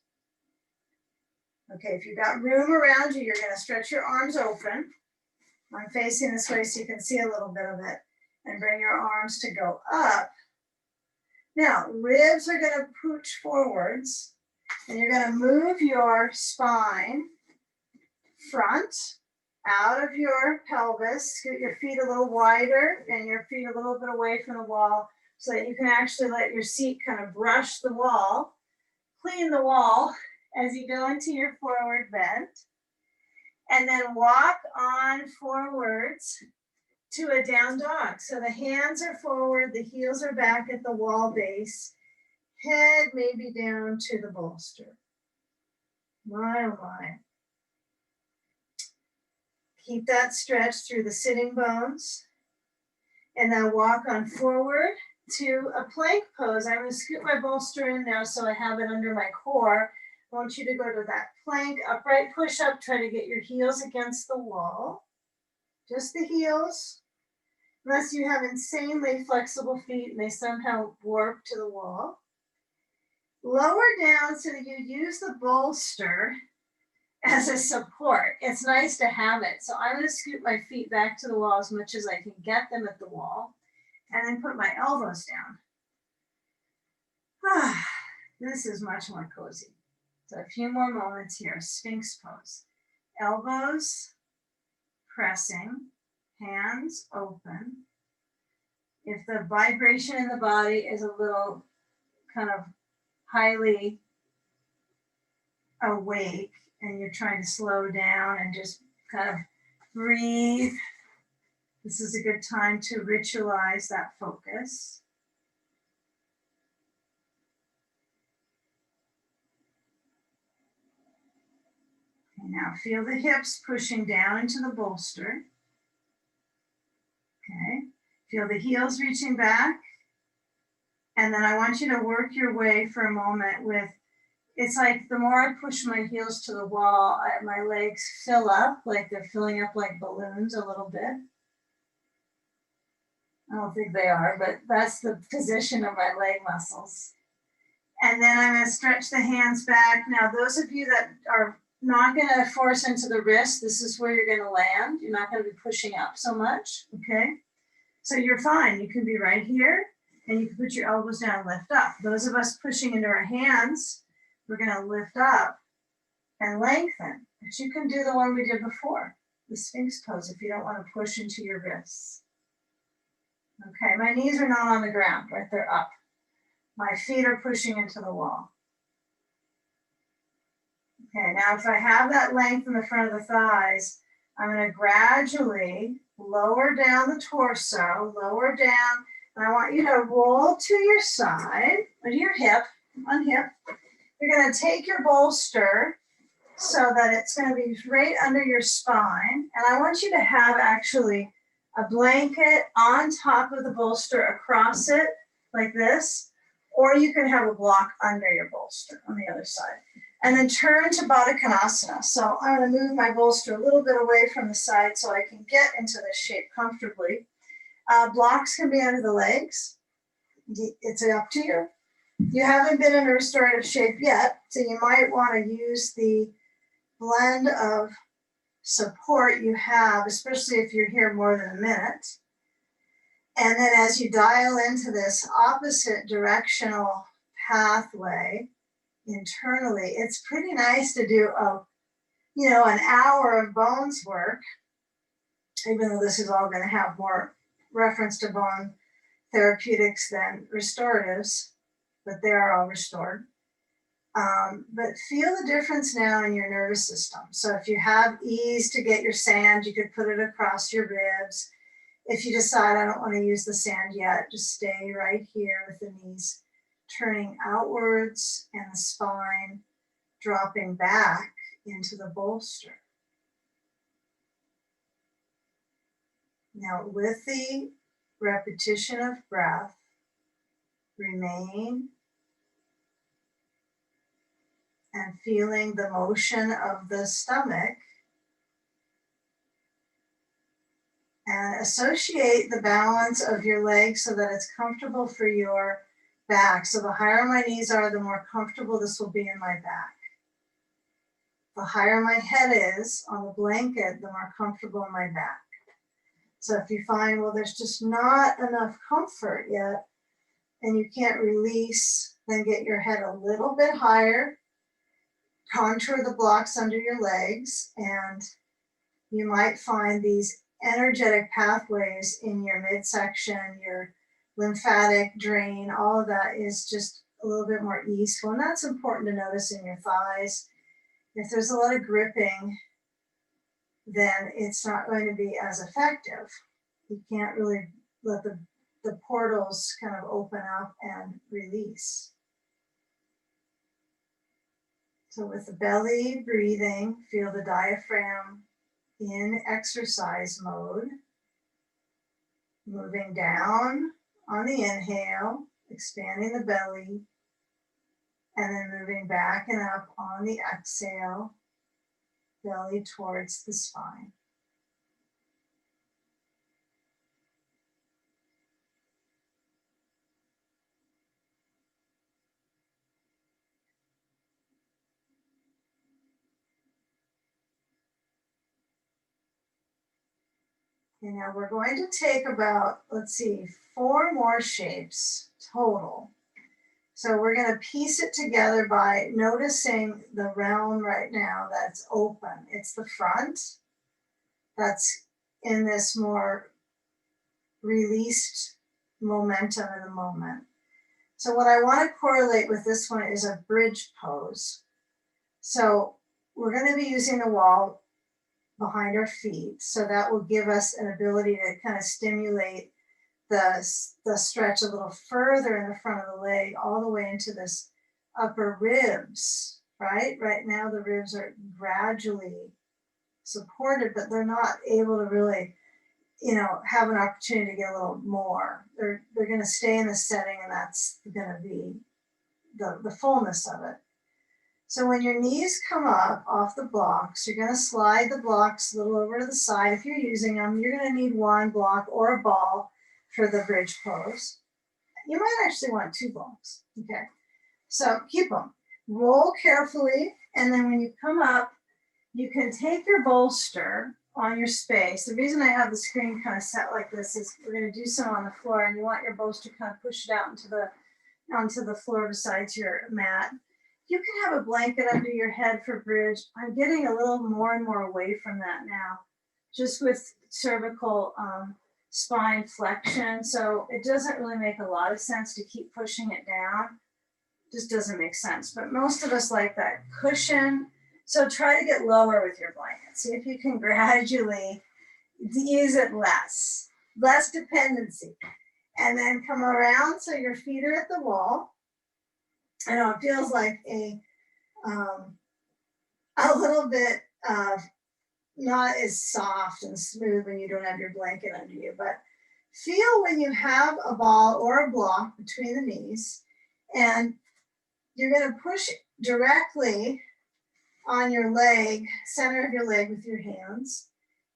Okay, if you've got room around you, you're going to stretch your arms open. I'm facing this way so you can see a little bit of it. And bring your arms to go up. Now, ribs are going to pooch forwards. And you're going to move your spine front out of your pelvis. Scoot your feet a little wider and your feet a little bit away from the wall so that you can actually let your seat kind of brush the wall, clean the wall as you go into your forward bend. And then walk on forwards to a down dog. So the hands are forward, the heels are back at the wall base, head maybe down to the bolster. My, oh my. Keep that stretch through the sitting bones. And then walk on forward to a plank pose. I'm going to scoot my bolster in now so I have it under my core. I want you to go to that plank, upright push up, try to get your heels against the wall. Just the heels. Unless you have insanely flexible feet and they somehow warp to the wall. Lower down so that you use the bolster as a support. It's nice to have it. So I'm going to scoot my feet back to the wall as much as I can get them at the wall, and then put my elbows down. This is much more cozy. So a few more moments here. Sphinx pose. Elbows pressing, hands open. If the vibration in the body is a little kind of highly awake and you're trying to slow down and just kind of breathe, this is a good time to ritualize that focus. Okay, now feel the hips pushing down into the bolster. Okay, feel the heels reaching back. And then I want you to work your way for a moment with, it's like the more I push my heels to the wall, my legs fill up, like they're filling up like balloons a little bit. I don't think they are, but that's the position of my leg muscles. And then I'm going to stretch the hands back. Now, those of you that are not going to force into the wrist, this is where you're going to land. You're not going to be pushing up so much, okay? So you're fine. You can be right here, and you can put your elbows down and lift up. Those of us pushing into our hands, we're going to lift up and lengthen. But you can do the one we did before, the Sphinx pose, if you don't want to push into your wrists. Okay, my knees are not on the ground, right? They're up. My feet are pushing into the wall. Okay, now if I have that length in the front of the thighs, I'm going to gradually lower down the torso, lower down, and I want you to roll to your side, or to your hip, one hip. You're going to take your bolster so that it's going to be right under your spine, and I want you to have actually a blanket on top of the bolster across it, like this, or you can have a block under your bolster on the other side. And then turn to Baddha Konasana. So I'm going to move my bolster a little bit away from the side so I can get into this shape comfortably. Blocks can be under the legs. It's up to you. You haven't been in a restorative shape yet, so you might want to use the blend of support you have, especially if you're here more than a minute. And then as you dial into this opposite directional pathway internally, it's pretty nice to do an hour of bones work, even though this is all going to have more reference to bone therapeutics than restoratives, but they are all restored. But feel the difference now in your nervous system. So if you have ease to get your sand, you could put it across your ribs. If you decide I don't want to use the sand yet, just stay right here with the knees turning outwards and the spine dropping back into the bolster. Now with the repetition of breath, remain and feeling the motion of the stomach, and associate the balance of your legs so that it's comfortable for your back. So the higher my knees are, the more comfortable this will be in my back. The higher my head is on the blanket, the more comfortable in my back. So if you find, well, there's just not enough comfort yet and you can't release, then get your head a little bit higher, contour the blocks under your legs, and you might find these energetic pathways in your midsection, your lymphatic drain, all of that is just a little bit more easeful. And that's important to notice in your thighs. If there's a lot of gripping, then it's not going to be as effective. You can't really let the portals kind of open up and release. So with the belly breathing, feel the diaphragm in exercise mode, moving down on the inhale, expanding the belly, and then moving back and up on the exhale, belly towards the spine. And now we're going to take about, let's see, 4 more shapes total. So we're going to piece it together by noticing the realm right now that's open. It's the front that's in this more released momentum in the moment. So what I want to correlate with this one is a bridge pose. So we're going to be using the wall behind our feet. So that will give us an ability to kind of stimulate the stretch a little further in the front of the leg, all the way into this upper ribs, right? Right now the ribs are gradually supported, but they're not able to really, have an opportunity to get a little more. They're going to stay in the setting, and that's going to be the fullness of it. So when your knees come up off the blocks, you're going to slide the blocks a little over to the side. If you're using them, you're going to need one block or a ball for the bridge pose. You might actually want 2 blocks. Okay, so keep them. Roll carefully, and then when you come up, you can take your bolster on your space. The reason I have the screen kind of set like this is we're going to do some on the floor, and you want your bolster kind of pushed out onto the floor besides your mat. You can have a blanket under your head for bridge. I'm getting a little more and more away from that now, just with cervical spine flexion. So it doesn't really make a lot of sense to keep pushing it down. Just doesn't make sense. But most of us like that cushion. So try to get lower with your blanket. See if you can gradually use it less dependency. And then come around so your feet are at the wall. I know it feels like a little bit not as soft and smooth when you don't have your blanket under you, but feel when you have a ball or a block between the knees, and you're going to push directly on your leg, center of your leg with your hands.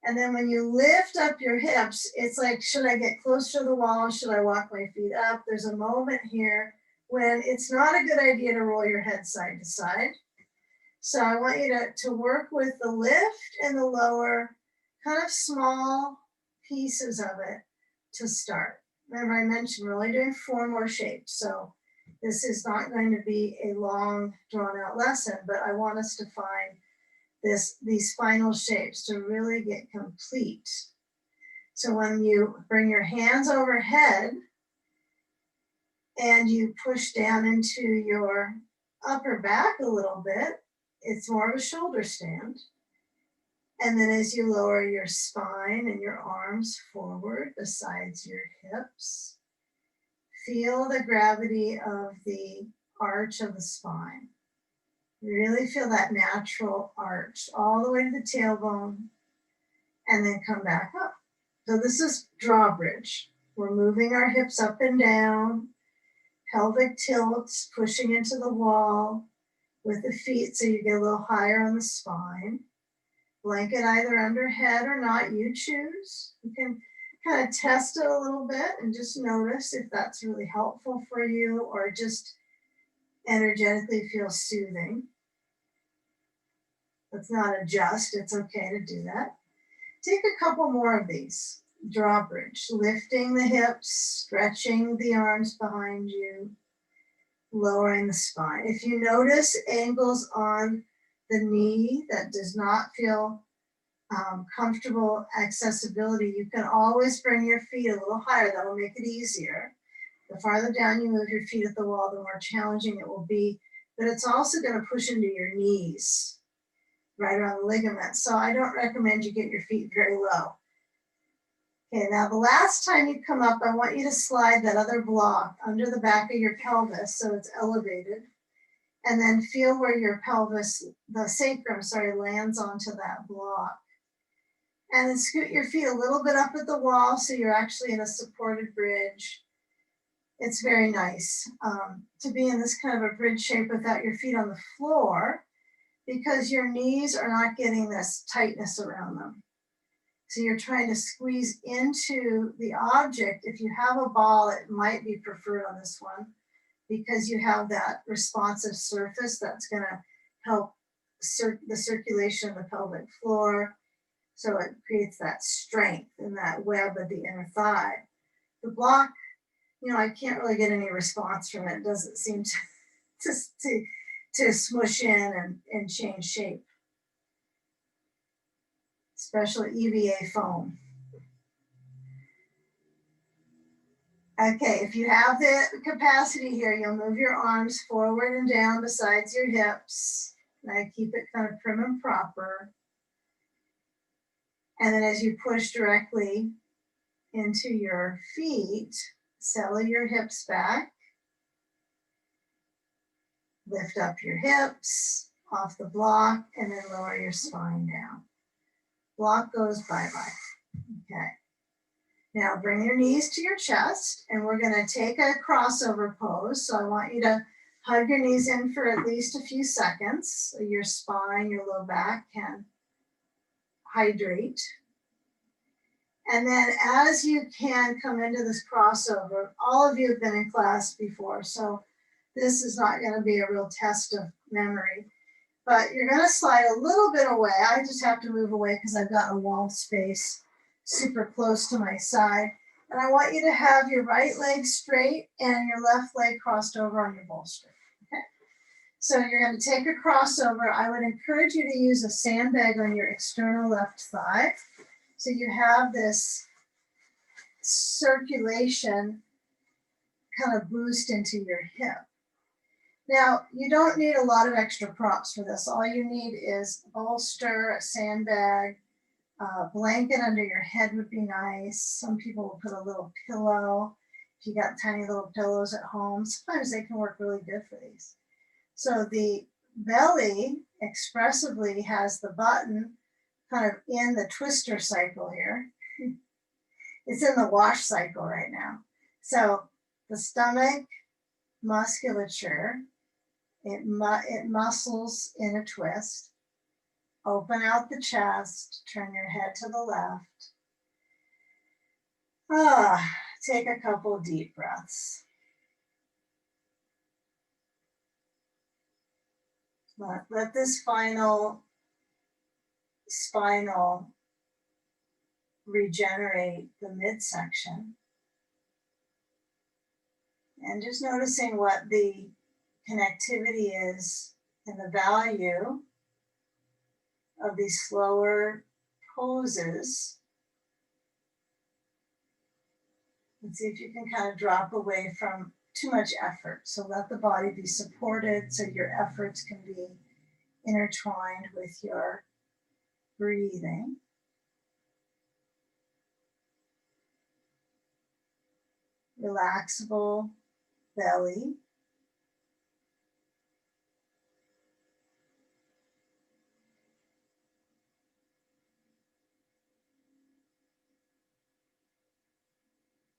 And then when you lift up your hips, it's like, should I get closer to the wall? Should I walk my feet up? There's a moment here when it's not a good idea to roll your head side to side. So I want you to work with the lift and the lower, kind of small pieces of it to start. Remember, I mentioned we're only doing 4 more shapes. So this is not going to be a long, drawn out lesson, but I want us to find these final shapes to really get complete. So when you bring your hands overhead and you push down into your upper back a little bit, it's more of a shoulder stand. And then as you lower your spine and your arms forward besides your hips, feel the gravity of the arch of the spine. Really feel that natural arch all the way to the tailbone, and then come back up. So this is drawbridge. We're moving our hips up and down, pelvic tilts, pushing into the wall with the feet so you get a little higher on the spine. Blanket either under head or not, you choose. You can kind of test it a little bit and just notice if that's really helpful for you or just energetically feels soothing. Let's not adjust, it's okay to do that. Take a couple more of these. Drawbridge, lifting the hips, stretching the arms behind you, lowering the spine. If you notice angles on the knee that does not feel comfortable accessibility. You can always bring your feet a little higher. That'll make it easier. The farther down you move your feet at the wall, the more challenging it will be. But it's also going to push into your knees, right around the ligaments. So I don't recommend you get your feet very low. Okay, now the last time you come up, I want you to slide that other block under the back of your pelvis so it's elevated. And then feel where your pelvis, the sacrum, lands onto that block. And then scoot your feet a little bit up at the wall so you're actually in a supported bridge. It's very nice to be in this kind of a bridge shape without your feet on the floor because your knees are not getting this tightness around them. So you're trying to squeeze into the object. If you have a ball, it might be preferred on this one because you have that responsive surface that's going to help the circulation of the pelvic floor. So it creates that strength in that web of the inner thigh. The block, I can't really get any response from it. It doesn't seem to smush in and change shape. Special EVA foam. Okay, if you have the capacity here, you'll move your arms forward and down besides your hips. And keep it kind of prim and proper. And then as you push directly into your feet, settle your hips back. Lift up your hips off the block and then lower your spine down. Block goes bye-bye. Okay. Now bring your knees to your chest and we're going to take a crossover pose. So I want you to hug your knees in for at least a few seconds so your spine, your low back can hydrate. And then as you can come into this crossover, all of you have been in class before, so this is not going to be a real test of memory. But you're going to slide a little bit away. I just have to move away because I've got a wall space super close to my side. And I want you to have your right leg straight and your left leg crossed over on your bolster. Okay. So you're going to take a crossover. I would encourage you to use a sandbag on your external left thigh. So you have this circulation kind of boost into your hip. Now, you don't need a lot of extra props for this. All you need is a bolster, a sandbag, a blanket under your head would be nice. Some people will put a little pillow. If you got tiny little pillows at home, sometimes they can work really good for these. So the belly expressively has the button kind of in the twister cycle here. It's in the wash cycle right now. So the stomach musculature, it muscles in a twist. Open out the chest, turn your head to the left. Take a couple deep breaths. Let this final spinal regenerate the midsection. And just noticing what the connectivity is and the value of these slower poses. And see if you can kind of drop away from too much effort. So let the body be supported so your efforts can be intertwined with your breathing. Relaxable belly.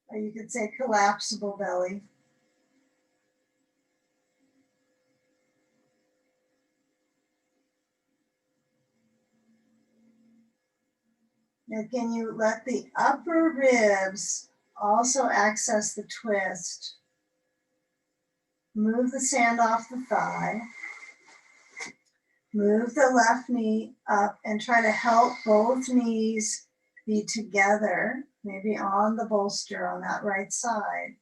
Or you could say collapsible belly. Now, can you let the upper ribs also access the twist? Move the sand off the thigh. Move the left knee up and try to help both knees be together, maybe on the bolster on that right side.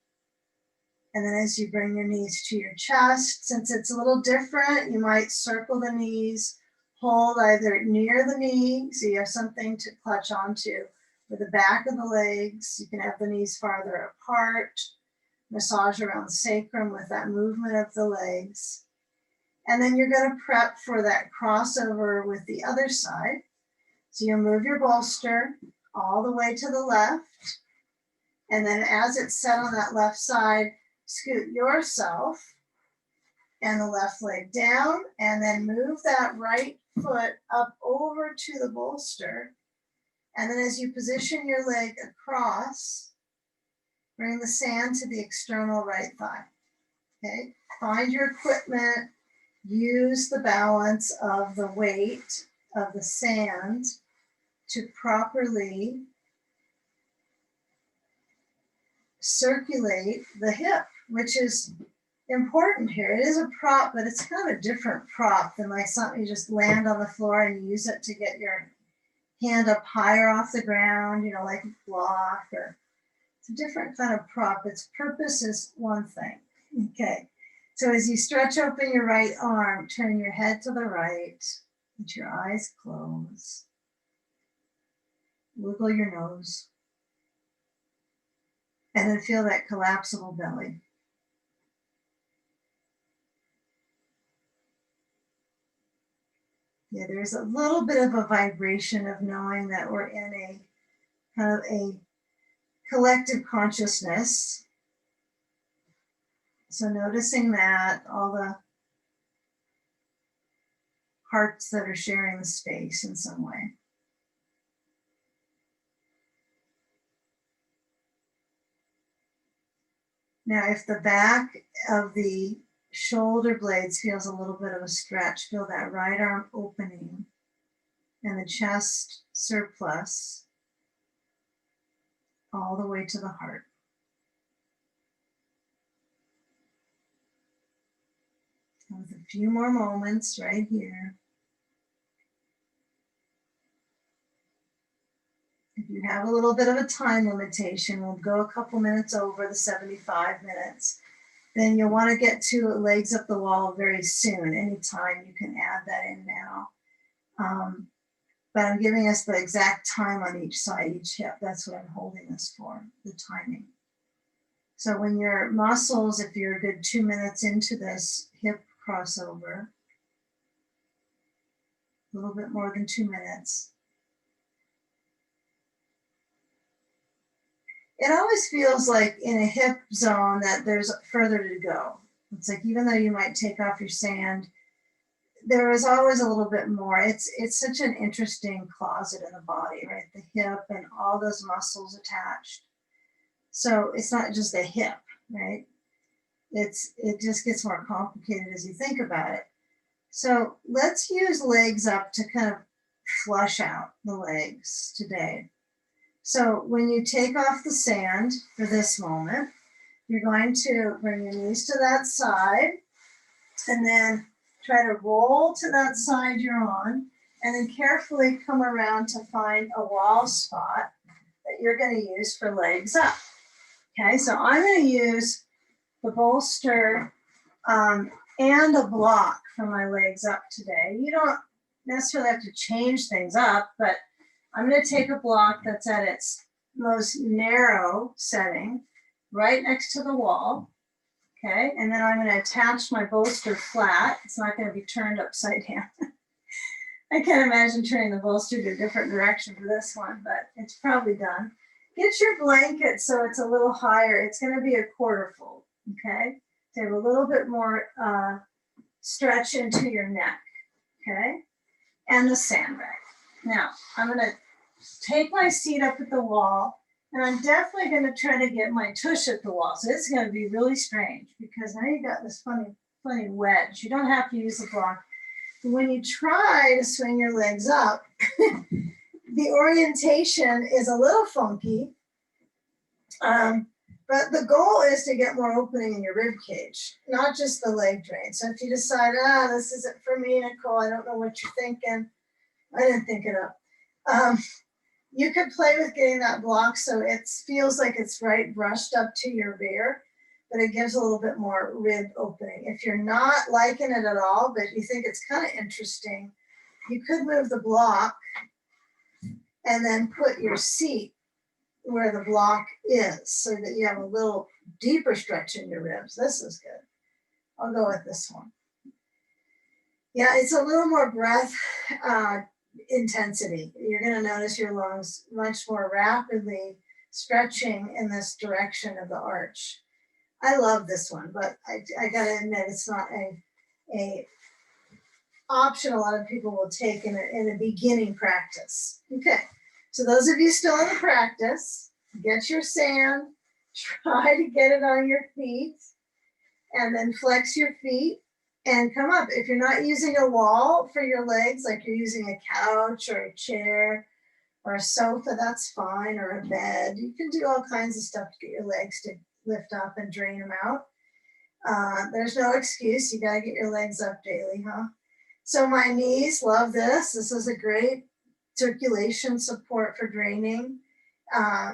And then as you bring your knees to your chest, since it's a little different, you might circle the knees, hold either near the knee, so you have something to clutch onto, or the back of the legs. You can have the knees farther apart, massage around the sacrum with that movement of the legs. And then you're going to prep for that crossover with the other side. So you'll move your bolster all the way to the left. And then as it's set on that left side, scoot yourself and the left leg down, and then move that right foot up over to the bolster. And then as you position your leg across, bring the sand to the external right thigh. Okay, find your equipment, use the balance of the weight of the sand to properly circulate the hip, which is important here. It is a prop, but it's kind of a different prop than like something you just land on the floor and use it to get your hand up higher off the ground, you know, like a block, or it's a different kind of prop. Its purpose is one thing. Okay, so as you stretch open your right arm, turn your head to the right, let your eyes close, wiggle your nose, and then feel that collapsible belly. Yeah, there's a little bit of a vibration of knowing that we're in a kind of a collective consciousness. So noticing that, all the hearts that are sharing the space in some way. Now, if the back of the shoulder blades feels a little bit of a stretch, feel that right arm opening and the chest surplus all the way to the heart. And with a few more moments right here. If you have a little bit of a time limitation, we'll go a couple minutes over the 75 minutes. Then you'll want to get to legs up the wall very soon. Anytime you can add that in now. But I'm giving us the exact time on each side, each hip. That's what I'm holding this for, the timing. So when your muscles, if you're a good 2 minutes into this hip crossover, a little bit more than 2 minutes, it always feels like in a hip zone that there's further to go. It's like even though you might take off your sand, there is always a little bit more. It's such an interesting closet in the body, right? The hip and all those muscles attached. So it's not just the hip, right? It just gets more complicated as you think about it. So let's use legs up to kind of flush out the legs today. So when you take off the sand for this moment, you're going to bring your knees to that side and then try to roll to that side you're on, and then carefully come around to find a wall spot that you're going to use for legs up. Okay, so I'm going to use the bolster and a block for my legs up today. You don't necessarily have to change things up, but I'm going to take a block that's at its most narrow setting, right next to the wall. Okay, and then I'm going to attach my bolster flat. It's not going to be turned upside down. I can't imagine turning the bolster to a different direction for this one, but it's probably done. Get your blanket so it's a little higher. It's going to be a quarter fold, okay? To have a little bit more stretch into your neck, okay? And the sandbag. Now, I'm going to take my seat up at the wall, and I'm definitely going to try to get my tush at the wall. So it's going to be really strange because now you got this funny wedge. You don't have to use the block. When you try to swing your legs up, the orientation is a little funky, but the goal is to get more opening in your rib cage, not just the leg drain. So if you decide, this isn't for me, Nicole, I don't know what you're thinking, I didn't think it up. You could play with getting that block so it feels like it's right brushed up to your rear, but it gives a little bit more rib opening. If you're not liking it at all, but you think it's kind of interesting, You could move the block and then put your seat where the block is so that you have a little deeper stretch in your ribs. This is good. I'll go with this one. Yeah, it's a little more breath intensity. You're going to notice your lungs much more rapidly stretching in this direction of the arch. I love this one, but I got to admit it's not a option a lot of people will take in a beginning practice. Okay, so those of you still in the practice, get your sand, try to get it on your feet, and then flex your feet and come up. If you're not using a wall for your legs, like you're using a couch or a chair or a sofa, that's fine, or a bed. You can do all kinds of stuff to get your legs to lift up and drain them out. There's no excuse. You got to get your legs up daily, huh? So my knees love this. This is a great circulation support for draining.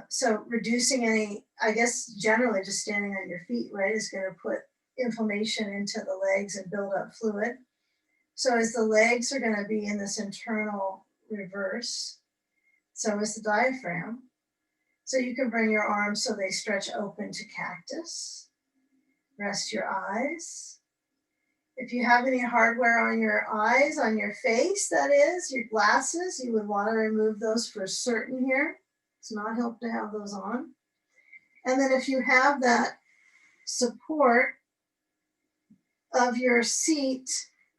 So reducing any, I guess, generally just standing on your feet, right, is going to put inflammation into the legs and build up fluid. So as the legs are going to be in this internal reverse, so is the diaphragm. So you can bring your arms so they stretch open to cactus. Rest your eyes. If you have any hardware on your eyes, on your face, that is, your glasses, you would want to remove those for certain here. It's not helpful to have those on. And then if you have that support of your seat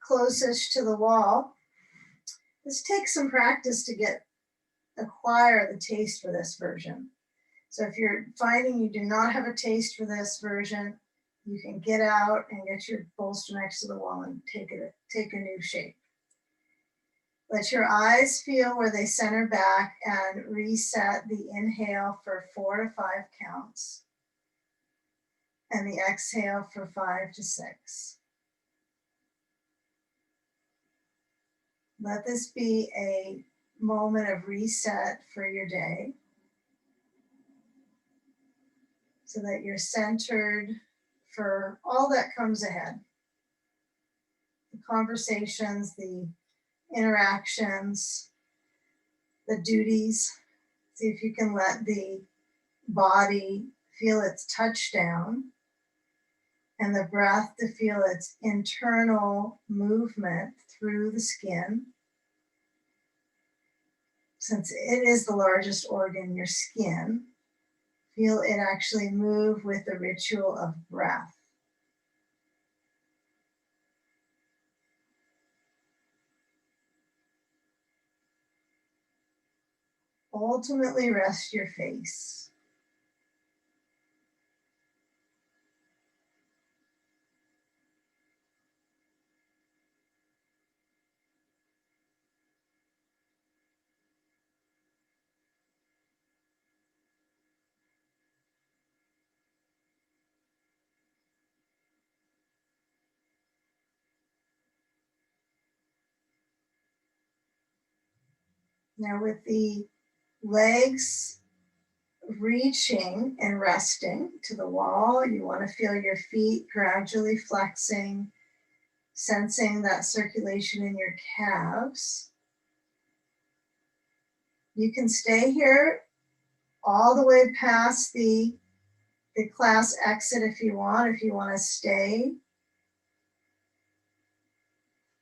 closest to the wall, this takes some practice to acquire the taste for this version. So if you're finding you do not have a taste for this version, you can get out and get your bolster next to the wall and take a new shape. Let your eyes feel where they center back and reset the inhale for 4 to 5 counts and the exhale for 5 to 6. Let this be a moment of reset for your day so that you're centered for all that comes ahead. The conversations, the interactions, the duties. See if you can let the body feel its touchdown and the breath to feel its internal movement through the skin. Since it is the largest organ, your skin, feel it actually move with the ritual of breath. Ultimately, rest your face. Now with the legs reaching and resting to the wall, you want to feel your feet gradually flexing, sensing that circulation in your calves. You can stay here all the way past the class exit if you want to stay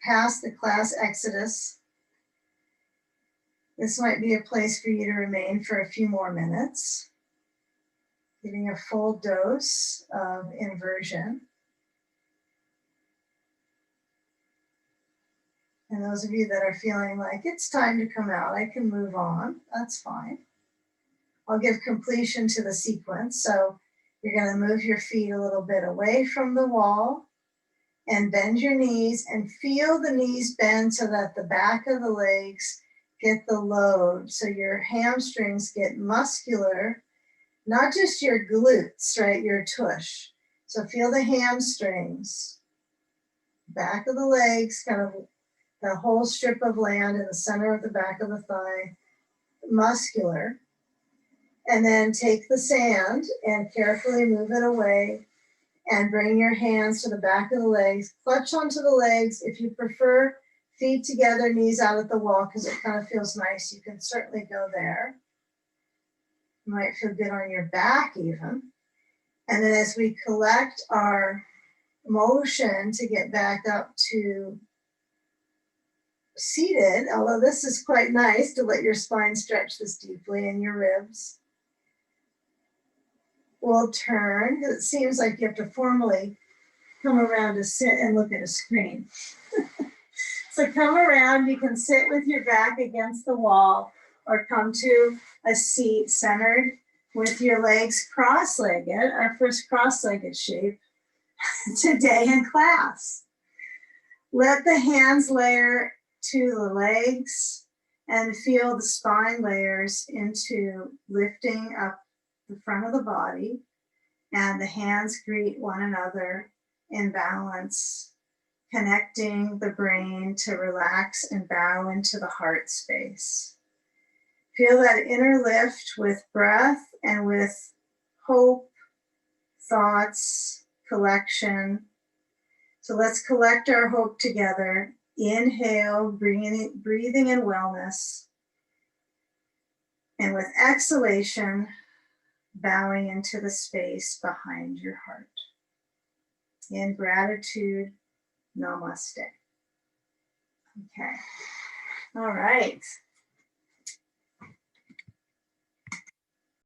past the class exodus. This might be a place for you to remain for a few more minutes, getting a full dose of inversion. And those of you that are feeling like it's time to come out, I can move on, that's fine. I'll give completion to the sequence. So you're going to move your feet a little bit away from the wall and bend your knees and feel the knees bend so that the back of the legs get the load. So your hamstrings get muscular, not just your glutes, right? Your tush. So feel the hamstrings, back of the legs, kind of the whole strip of land in the center of the back of the thigh, muscular. And then take the sand and carefully move it away and bring your hands to the back of the legs. Clutch onto the legs. If you prefer, Feet together, knees out at the wall because it kind of feels nice. You can certainly go there. You might feel good on your back even. And then as we collect our motion to get back up to seated, although this is quite nice to let your spine stretch this deeply and your ribs. We'll turn, because it seems like you have to formally come around to sit and look at a screen. So come around, you can sit with your back against the wall or come to a seat centered with your legs cross-legged, our first cross-legged shape today in class. Let the hands layer to the legs and feel the spine layers into lifting up the front of the body, and the hands greet one another in balance, connecting the brain to relax and bow into the heart space. Feel that inner lift with breath and with hope, thoughts, collection. So let's collect our hope together. Inhale, breathing in wellness. And with exhalation, bowing into the space behind your heart. In gratitude, namaste. Okay. All right.